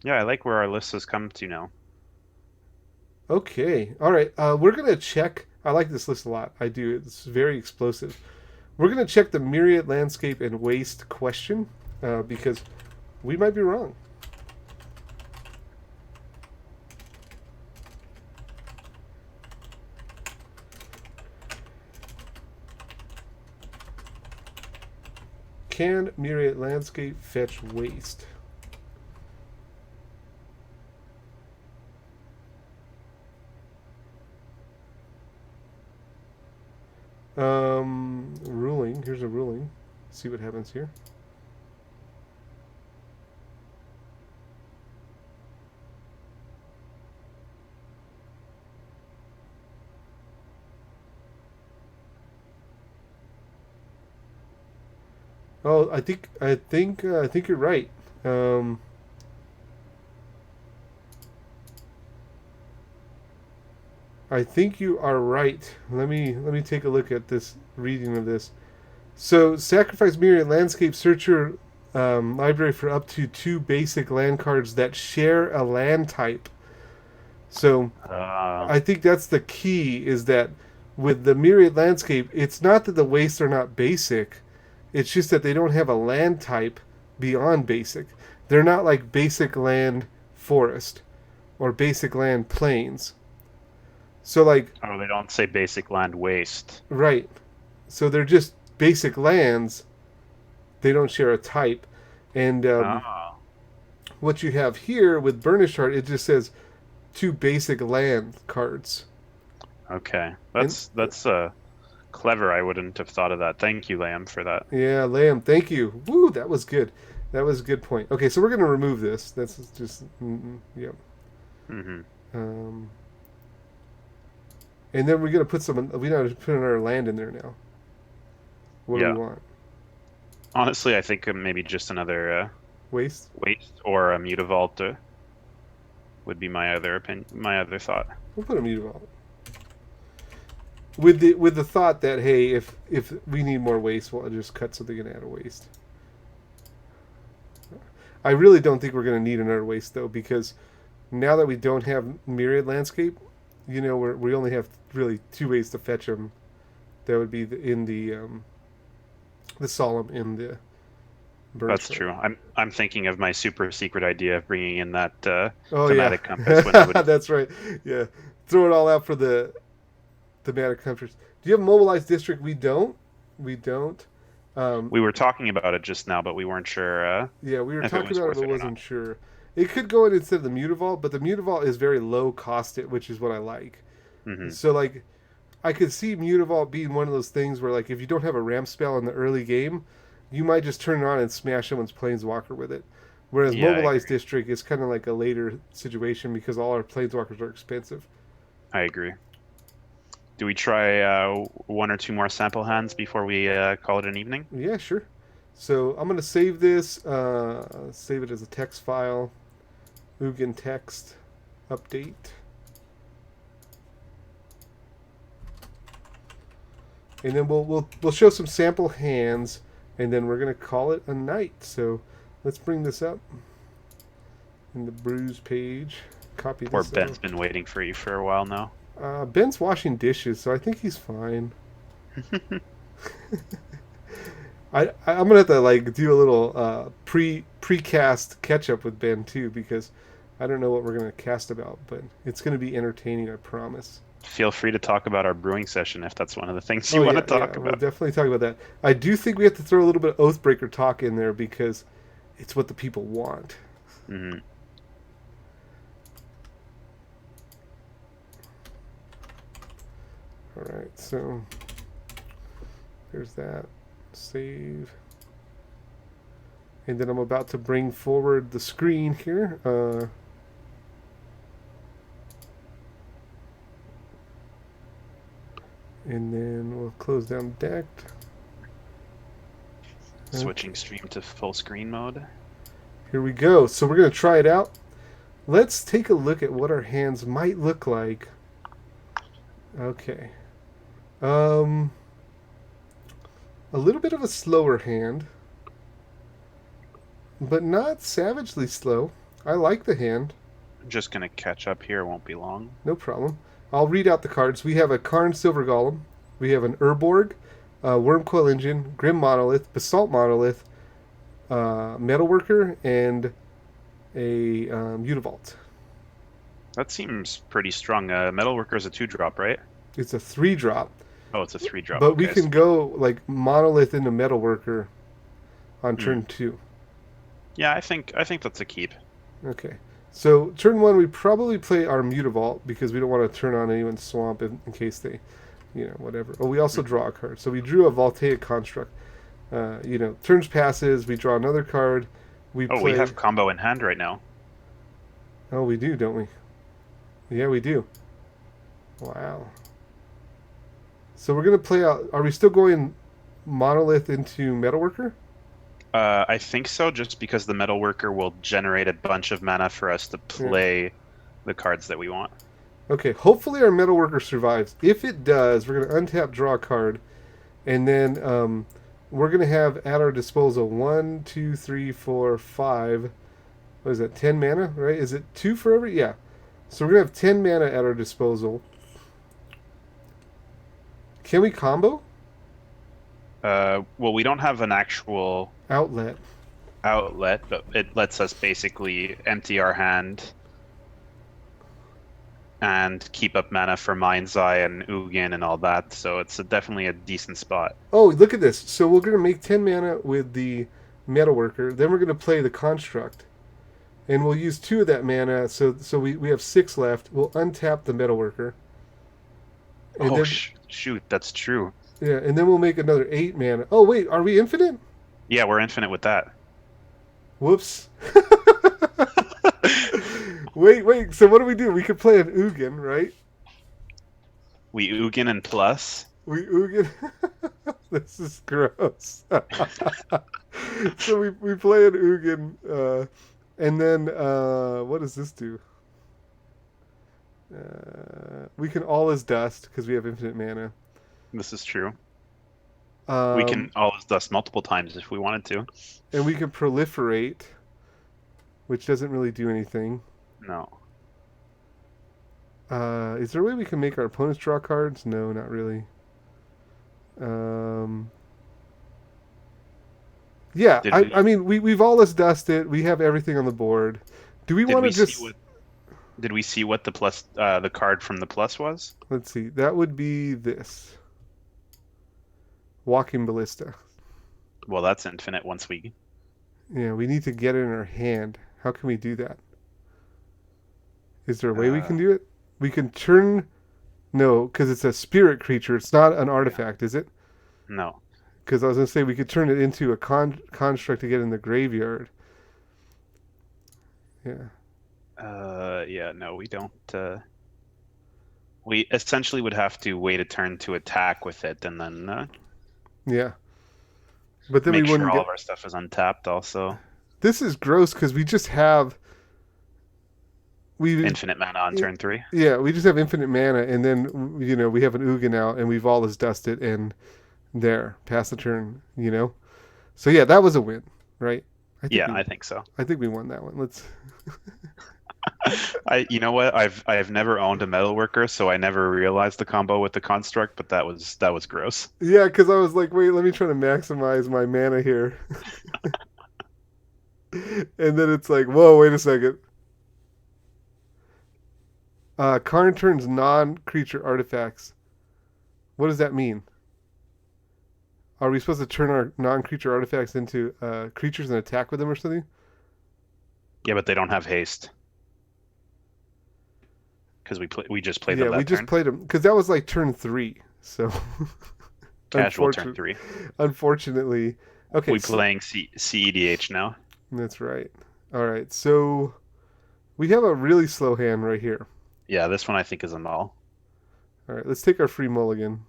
Yeah, I like where our list has come to now. Okay, all right. We're gonna check. I like this list a lot. I do. It's very explosive. We're gonna check the myriad landscape and waste question because we might be wrong. Can myriad landscape fetch waste? Ruling. Here's a ruling. See what happens here. Oh, I think you're right. Um, I think you are right. Let me take a look at this reading of this. So, sacrifice myriad landscape. Search your library for up to 2 basic land cards that share a land type. So, Uh, I think that's the key. Is that with the myriad landscape, it's not that the wastes are not basic. It's just that they don't have a land type beyond basic. They're not like basic land forest or basic land plains. So like oh, they don't say basic land waste. right. So they're just basic lands. They don't share a type. And Oh, what you have here with Burnished Heart, it just says 2 basic land cards. okay. And That's clever. I wouldn't have thought of that. Thank you, Lamb, for that. yeah, Lamb, thank you. Woo, that was good. That was a good point. Okay, so we're gonna remove this. That's just yeah. Hmm. Um, and then we're gonna put some. We gotta put another land in there now. What do we Yeah. want? Honestly, I think maybe just another Waste. waste or a Mutavault would be my other opinion, my other thought. We'll put a mutavault. With the thought that hey, if we need more waste, we'll just cut something and add a waste. I really don't think we're gonna need another waste though, because now that we don't have myriad landscape, we only have really 2 ways to fetch them. That would be in the solemn in the burn That's chart. true. I'm thinking of my super secret idea of bringing in that Oh yeah, thematic compass when I would. that's right. Yeah, throw it all out for the thematic countries. Do you have mobilized district? We don't. We don't. Um, We were talking about it just now, but we weren't sure yeah, we were if it talking was about it, worth but it or not. wasn't sure. It could go in instead of the Mutavault, but the Mutavault is very low costed, which is what I like. Hmm. So like, I could see Mutavault being one of those things where like if you don't have a ramp spell in the early game, you might just turn it on and smash someone's planeswalker with it. Whereas Yeah, I mobilized agree. district is kind of like a later situation because all our planeswalkers are expensive. I agree. Do we try one or two more sample hands before we call it an evening? Yeah, sure. So I'm gonna save this. Save it as a text file. Ugin text update. And then we'll show some sample hands, and then we're gonna call it a night. So let's bring this up in the brews page. Copy Poor this Ben's out. been waiting for you for a while now. Ben's washing dishes, so I think he's fine. I'm gonna have to like do a little precast catch up with Ben too because I don't know what we're gonna cast about, but it's gonna be entertaining. I promise. Feel free to talk about our brewing session if that's one of the things you Oh want to yeah, talk we'll about. definitely talk about that. I do think we have to throw a little bit of Oathbreaker talk in there because it's what the people want. Hmm. All right, so there's that. Save. And then I'm about to bring forward the screen here. And then we'll close down deck. Switching stream to full screen mode. Here we go. So we're going to try it out. Let's take a look at what our hands might look like. Okay. A little bit of a slower hand, but not savagely slow. I like the hand. I'm just gonna catch up here. It won't be long. No problem. I'll read out the cards. We have a Karn Silver Golem. We have an Urborg, Wormcoil Engine, Grim Monolith, Basalt Monolith, Metalworker, and a Mutavault. That seems pretty strong. Metalworker is a 2-drop, right? It's a 3-drop. Oh, it's a 3-drop. But okay, we can go like Monolith into Metalworker on turn 2. Yeah, I think that's a keep. Okay. So turn 1, we probably play our Mutavault because we don't want to turn on anyone's swamp in case they, whatever. Oh, we also draw a card. So we drew a Voltaic Construct. Turns passes, we draw another card. We have combo in hand right now. Oh, we do, don't we? Yeah, we do. Wow. So we're going to play out... Are we still going Monolith into Metalworker? I think so, just because the Metalworker will generate a bunch of mana for us to play the cards that we want. Okay, hopefully our Metalworker survives. If it does, we're going to untap, draw a card, and then we're going to have at our disposal 1, 2, 3, 4, 5... What is that, 10 mana, right? Is it 2 for every? Yeah. So we're going to have 10 mana at our disposal. Can we combo? Well, we don't have an actual outlet, but it lets us basically empty our hand and keep up mana for Mind's Eye and Ugin and all that. So it's definitely a decent spot. Oh, look at this. So we're going to make 10 mana with the Metalworker. Then we're going to play the Construct. And we'll use 2 of that mana, so we have 6 left. We'll untap the Metalworker. And then, shoot, that's true. Yeah, and then we'll make another 8 mana. Oh, wait, are we infinite? Yeah, we're infinite with that. Whoops. Wait, so what do? We could play an Ugin, right? We Ugin and plus? We Ugin... This is gross. So we play an Ugin... and then, what does this do? We can all as dust because we have infinite mana. This is true. We can all as dust multiple times if we wanted to. And we can proliferate, which doesn't really do anything. No. Is there a way we can make our opponents draw cards? No, not really. Yeah, I mean, we've all as dusted. We have everything on the board. Do we want to just... Did we see what the plus, the card from the plus was? Let's see. That would be this. Walking Ballista. Well, that's infinite once we... Yeah, we need to get it in our hand. How can we do that? Is there a way we can do it? We can turn... No, because it's a spirit creature. It's not an artifact, is it? No. Because I was going to say we could turn it into a construct to get in the graveyard. Yeah. Yeah, no, we don't. We essentially would have to wait a turn to attack with it, and then. Yeah. But then we wouldn't make sure all of our stuff is untapped. Also. This is gross because we just have. Infinite mana on turn 3. Yeah, we just have infinite mana, and then we have an Ugin out, and we've all as dusted, and there, pass the turn. So yeah, that was a win, right? I think so. I think we won that one. Let's. You know what? I've never owned a Metalworker, so I never realized the combo with the construct, but that was gross. Yeah, because I was like, wait, let me try to maximize my mana here, and then it's like, whoa, wait a second. Karn turns non-creature artifacts. What does that mean? Are we supposed to turn our non-creature artifacts into creatures and attack with them or something? Yeah, but they don't have haste because we just played Yeah, them we that just turn. played them because that was like turn 3. So Casual turn 3. unfortunately, okay, We so playing CEDH now. that's right. All right, so we have a really slow hand right here. Yeah, this one I think is a null. All right, let's take our free mulligan.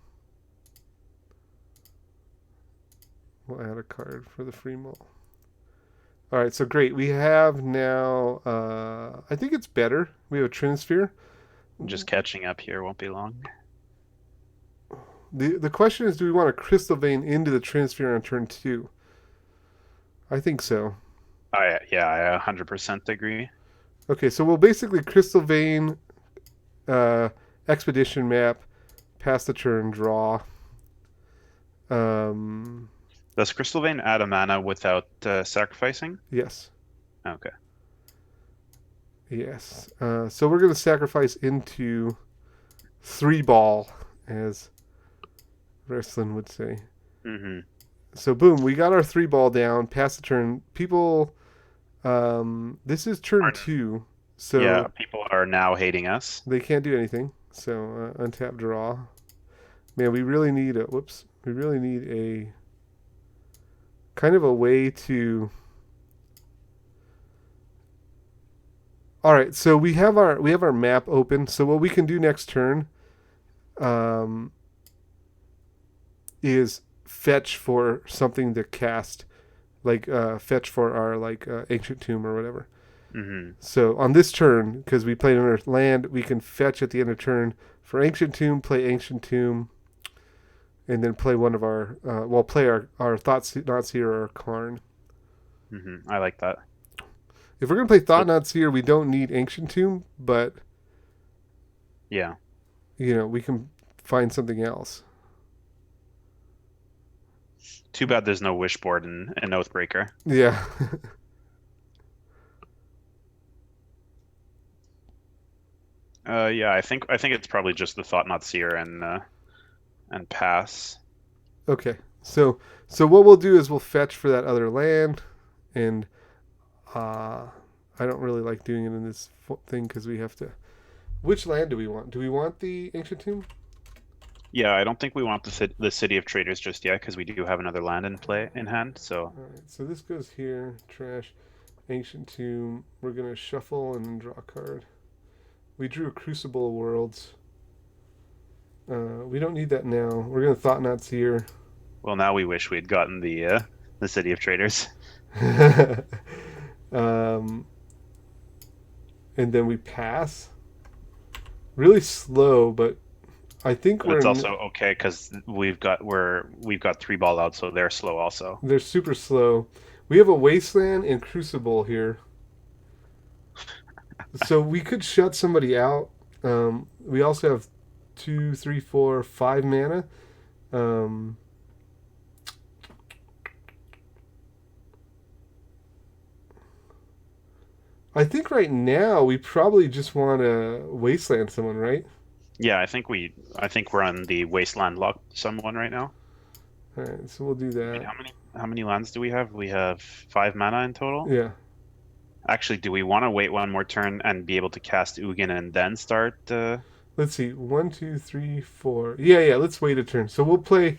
We'll add a card for the free mull. All right, so great. We have now. I think it's better. We have a Trinisphere. Just catching up here won't be long. The question is, do we want a Crystal Vein into the Trinisphere on turn 2? I think so. I 100% agree. Okay, so we'll basically Crystal Vein, Expedition Map, pass the turn, draw. Um, Does Crystal Vein add a mana without sacrificing? yes, Okay. yes. So we're going to sacrifice into 3-ball, as Wrestling would say. Mm-hmm. So boom, we got our 3-ball down, pass the turn. People, this is turn 2, Yeah, so people are now hating us. they can't do anything. So untap, draw. Man, we really need a we really need a kind of a way to. All right, so we have our map open. So what we can do next turn, um, is fetch for something to cast, like fetch for our ancient tomb or whatever. Mm-hmm. So on this turn, because we played on our land, we can fetch at the end of turn for ancient tomb, play ancient tomb, and then play one of our play our Thought Not Seer or Karn. Mm-hmm. I like that. If we're gonna play So Thought Not Seer, we don't need ancient tomb, but yeah, we can find something else. too bad there's no Wishboard and Oathbreaker. Yeah. Yeah, I think it's probably just the Thought Not Seer and pass. Okay. So what we'll do is we'll fetch for that other land, and I don't really like doing it in this thing because we have to. Which land do we want? Do we want the ancient tomb? Yeah, I don't think we want the City of Traders just yet because we do have another land in hand. So All right. So this goes here. Trash. Ancient tomb. We're gonna shuffle and then draw a card. We drew a Crucible of Worlds. We don't need that now. We're gonna Thought Not Seer. well, now we wish we'd gotten the City of Traders. um, and then we pass. Really slow, but I think But it's also okay because we've got 3-ball out, so they're slow also. they're super slow. We have a Wasteland and Crucible here, so we could shut somebody out. We also have 2, 3, 4, 5 mana. Um, I think right now we probably just want to Wasteland someone, right? Yeah, I think we're on the Wasteland lock someone right now. All right, so we'll do Wait, that. how many lands do we have? We have 5 mana in total. Yeah. Actually, do we want to wait one more turn and be able to cast Ugin and then start? Let's see. 1, 2, 3, 4. Yeah. Let's wait a turn. So we'll play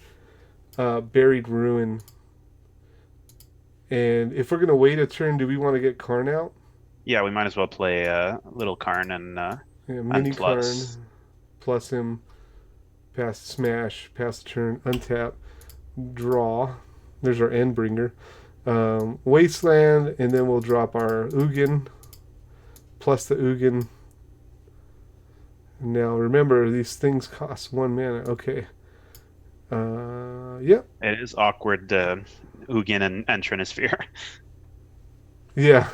Buried Ruin. And if we're gonna wait a turn, do we want to get Karn out? Yeah, we might as well play Little Karn Yeah, and mini plus. Karn plus him. Pass smash. Pass the turn. Untap. Draw. There's our Endbringer. Wasteland, and then we'll drop our Ugin plus the Ugin. Now remember, these things cost 1 mana. Okay. Yep. It is awkward, Ugin and Trinisphere. Yeah.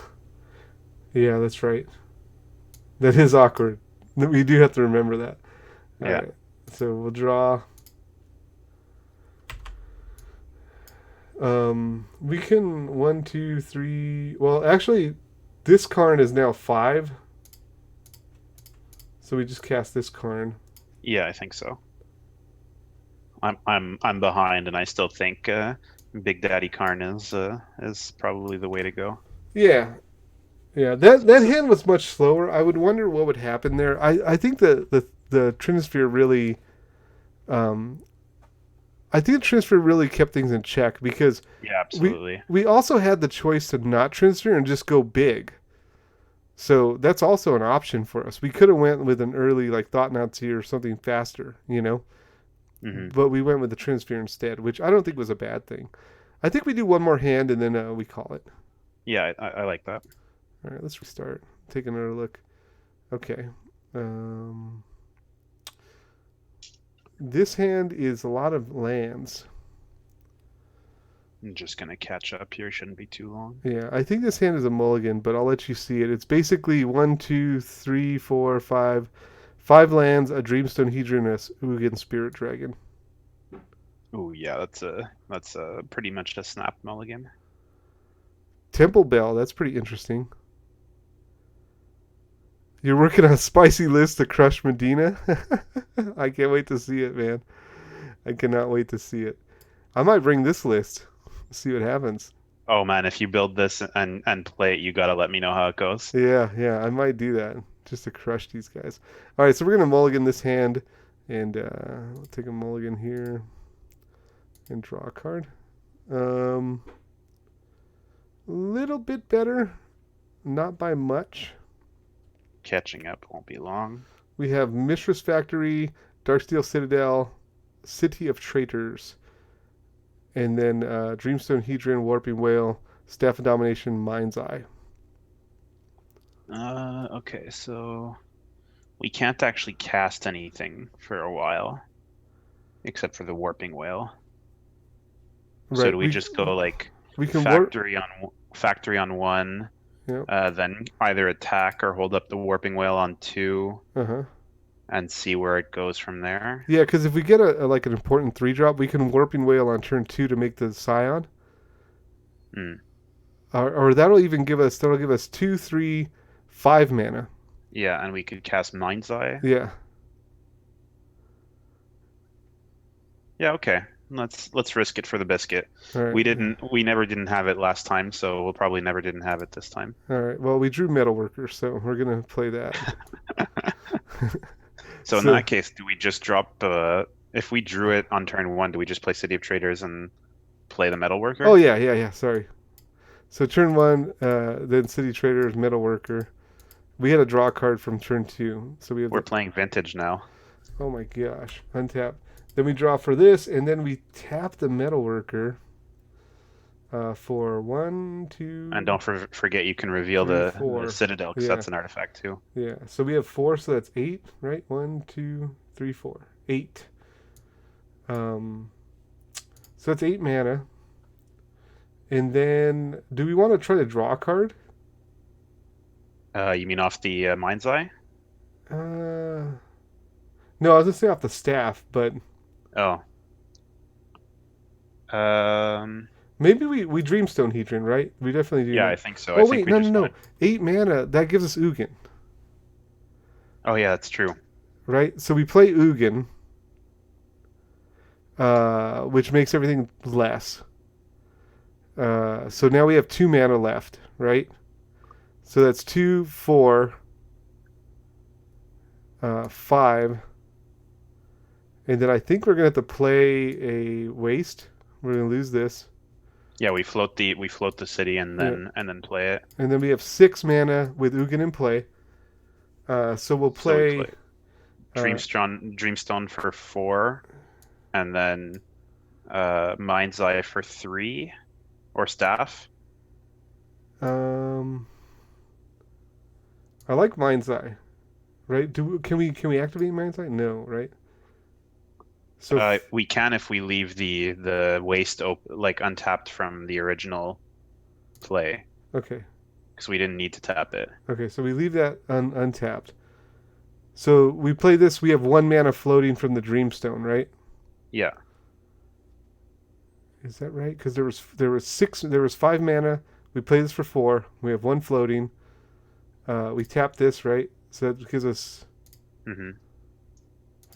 Yeah, that's right. That is awkward. We do have to remember that. All Yeah. right. So we'll draw. We can 1, 2, 3. Well, actually, this Karn is now 5. So we just cast this Karn. Yeah, I think so. I'm behind, and I still think Big Daddy Karn is probably the way to go. Yeah, yeah. So That this is hand was much slower. I would wonder what would happen there. I think the Trinisphere really, um, I think the Trinisphere really kept things in check because yeah, we absolutely. we also had the choice to not Trinisphere and just go big. So that's also an option for us. We could have went with an early like Thought Nazi or something faster, Hmm. but we went with the Trinisphere instead, which I don't think was a bad thing. I think we do one more hand and then we call it. Yeah, I like that. All right, let's restart. Take another look. Okay. Um, this hand is a lot of lands. I'm just gonna catch up here. Shouldn't be too long. Yeah, I think this hand is a mulligan, but I'll let you see it. It's basically 1, 2, 3, 4, 5, 5 lands, a Dreamstone Hedron, a Ugin Spirit Dragon. Oh yeah, that's a pretty much a snap mulligan. Temple Bell, that's pretty interesting. You're working on a spicy list to crush Medina? I can't wait to see it, man. I cannot wait to see it. I might bring this list. See what happens. Oh man, if you build this and play it, you gotta let me know how it goes. Yeah, I might do that just to crush these guys. All right, so we're gonna mulligan this hand, and we'll take a mulligan here and draw a card. Little bit better, not by much. Catching up won't be long. We have Mishra's Factory, Darksteel Citadel, City of Traitors, and then Dreamstone Hedron, Warping Whale, Staff of Domination, Mind's Eye. Okay, so we can't actually cast anything for a while, except for the Warping Whale. So Right. do we just go like we can warp. factory on one, Yeah. then either attack or hold up the Warping Whale on two, Uh-huh. and see where it goes from there? Yeah, because if we get a like an important 3-drop, we can Warping Whale on turn 2 to make the Scion. Hmm. Or that'll give us 2, 3, 5 mana. Yeah, and we could cast Mind's Eye. Yeah. Yeah, okay. Let's risk it for the biscuit. All right. We never didn't have it last time, so we'll probably never didn't have it this time. All right. Well, we drew Metalworker, so we're gonna play that. So in that case, do we just drop if we drew it on turn one, do we just play City of Traders and play the Metalworker? Oh yeah. Sorry. So turn 1, then City Traders, Metalworker. We had a draw card from turn 2, so We're playing Vintage now. Oh my gosh! Untap. Then we draw for this, and then we tap the Metalworker for 1, 2. And don't forget you can reveal 3, the 4. Citadel, because that's an artifact too. Yeah. So we have 4, so that's 8, right? 1, 2, 3, 4, 8. So that's 8 mana. And then, do we want to try to draw a card? You mean off the Mind's Eye? No, I was gonna say off the staff, but Oh. maybe we Dreamstone Hedron, right? We definitely do. Yeah, that. I think so. Oh I wait, think we no, just no, no. want 8 mana. That gives us Ugin, Oh yeah, that's true. right? So we play Ugin, which makes everything less. So now we have 2 mana left, right? So that's 2, 4, 5. And then I think we're gonna have to play a waste. We're gonna lose this. Yeah, we float the city and then play it. And then we have 6 mana with Ugin in play. So we'll So we play, play Dreamstone for 4, and then Mind's Eye for 3, or Staff. I like Mind's Eye, right? Can we activate Mind's Eye? No, right? So We can if we leave the waste like untapped from the original play, okay, because we didn't need to tap it. okay. So we leave that untapped. So we play this. We have 1 mana floating from the Dreamstone, right? Yeah. Is that right? Because there was 5 mana. We play this for 4. We have 1 floating. We tap this, right? So that gives us Mm-hmm.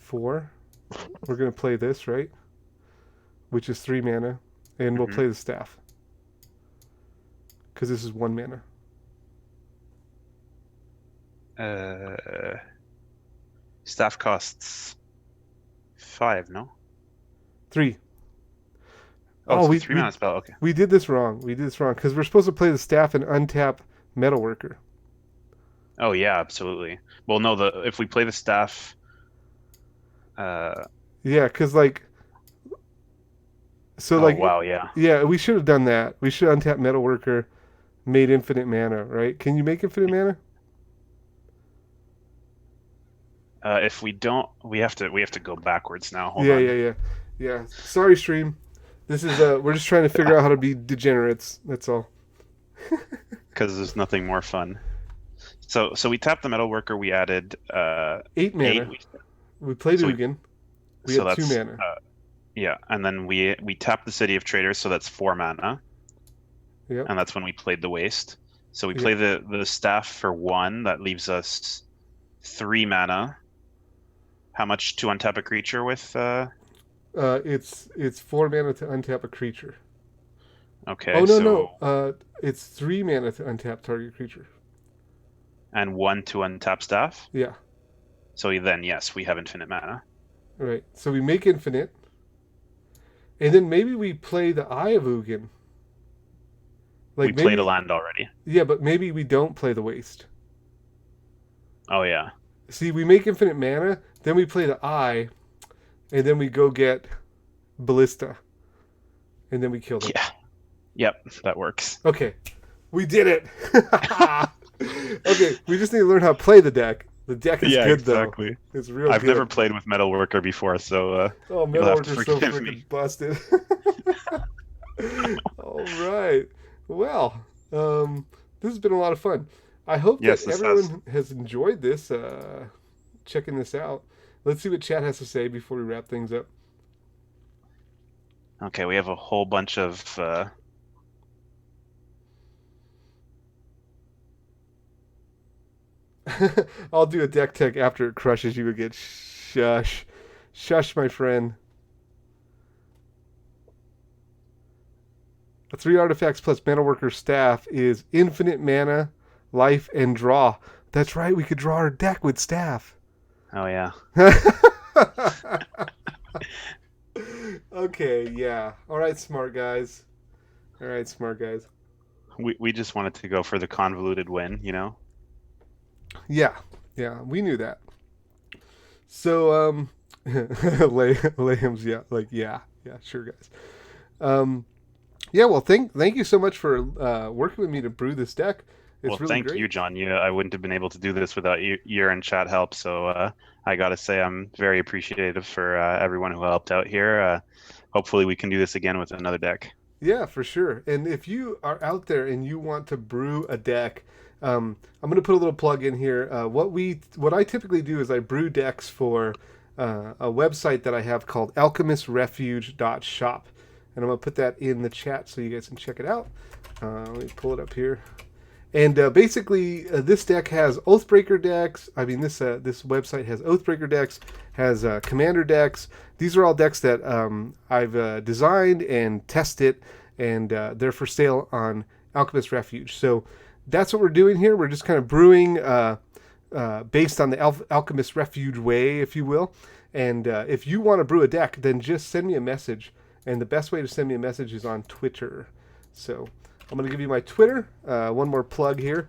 4. We're going to play this, right? Which is 3 mana. And we'll Mm-hmm. play the staff. Because this is 1 mana. Staff costs 5, no? 3. Oh, Oh, it's a we 3 mana spell. Okay. we did this wrong. We did this wrong because we're supposed to play the staff and untap Metalworker. Oh yeah, absolutely. Well, no, the if we play the staff, uh, Yeah, because like so oh like wow, yeah. yeah, we should have done that. We should untap Metalworker, made infinite mana, right? Can you make infinite mana? If we don't, we have to go backwards now. Hold Yeah, on. yeah, yeah, yeah. Sorry, stream. This is we're just trying to figure out how to be degenerates. That's all. Because there's nothing more fun. So we tapped the metalworker. We added 8 mana. 8. We played So we Ugin. We so had 2 that's mana. yeah, and then we tapped the City of Traders, so that's 4 mana, Yep. and that's when we played the Waste. So we Yep. play the staff for 1. That leaves us 3 mana. How much to untap a creature with? It's 4 mana to untap a creature. Okay, Oh no so no. It's 3 mana to untap target creature. and 1 to untap staff. Yeah. So then yes, we have infinite mana. Right. So we make infinite, and then maybe we play the Eye of Ugin. We Like played maybe a land already. yeah, but maybe we don't play the Waste. Oh yeah. See, we make infinite mana, then we play the Eye, and then we go get Ballista, and then we kill them. Yeah. Yep, that works. Okay, we did it. Okay, we just need to learn how to play the deck. The deck is good exactly. though. It's real I've good. never played with Metalworker before, so Oh, you'll have to Metalworker's so forgive freaking me. busted. All right. Well, this has been a lot of fun. I hope Yes, that this everyone has enjoyed this, checking this out. Let's see what chat has to say before we wrap things up. Okay, we have a whole bunch of I'll do a deck tech after it crushes you again. Shush. Shush, my friend. 3 artifacts plus Metalworker staff is infinite mana, life, and draw. That's right, we could draw our deck with staff. oh yeah. Okay, yeah. All right, smart guys. All right, smart guys. We just wanted to go for the convoluted win, you know? Yeah, yeah, we knew that. So, Lambs, yeah, like, yeah, sure, guys. Yeah, well, thank you so much for working with me to brew this deck. It's Well, really thank great. you, John. I wouldn't have been able to do this without your and chat help. So I gotta say I'm very appreciative for everyone who helped out here. Hopefully we can do this again with another deck. Yeah, for sure. And if you are out there and you want to brew a deck, I'm going to put a little plug in here. What I typically do is I brew decks for a website that I have called alchemistrefuge.shop. And I'm going to put that in the chat so you guys can check it out. Let me pull it up here. And basically, this deck has Oathbreaker decks. I mean, this website has Oathbreaker decks, has Commander decks. These are all decks that I've designed and tested, and they're for sale on Alchemist Refuge. So that's what we're doing here. We're just kind of brewing based on the Alchemist Refuge way, if you will. And if you want to brew a deck, then just send me a message. And the best way to send me a message is on Twitter. So I'm going to give you my Twitter. One more plug here.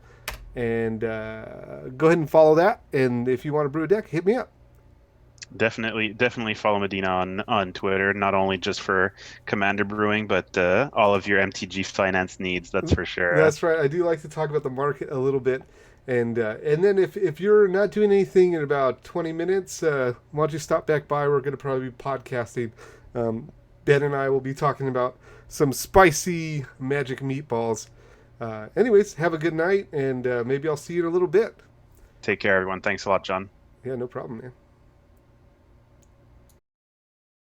And go ahead and follow that. And if you want to brew a deck, hit me up. Definitely follow Medina on Twitter, not only just for Commander Brewing, but all of your MTG finance needs. That's for sure. That's right. I do like to talk about the market a little bit. And then if you're not doing anything in about 20 minutes, why don't you stop back by? We're going to probably be podcasting. Ben and I will be talking about some spicy magic meatballs. Anyways, have a good night, and maybe I'll see you in a little bit. Take care, everyone. Thanks a lot, John. Yeah, no problem, man.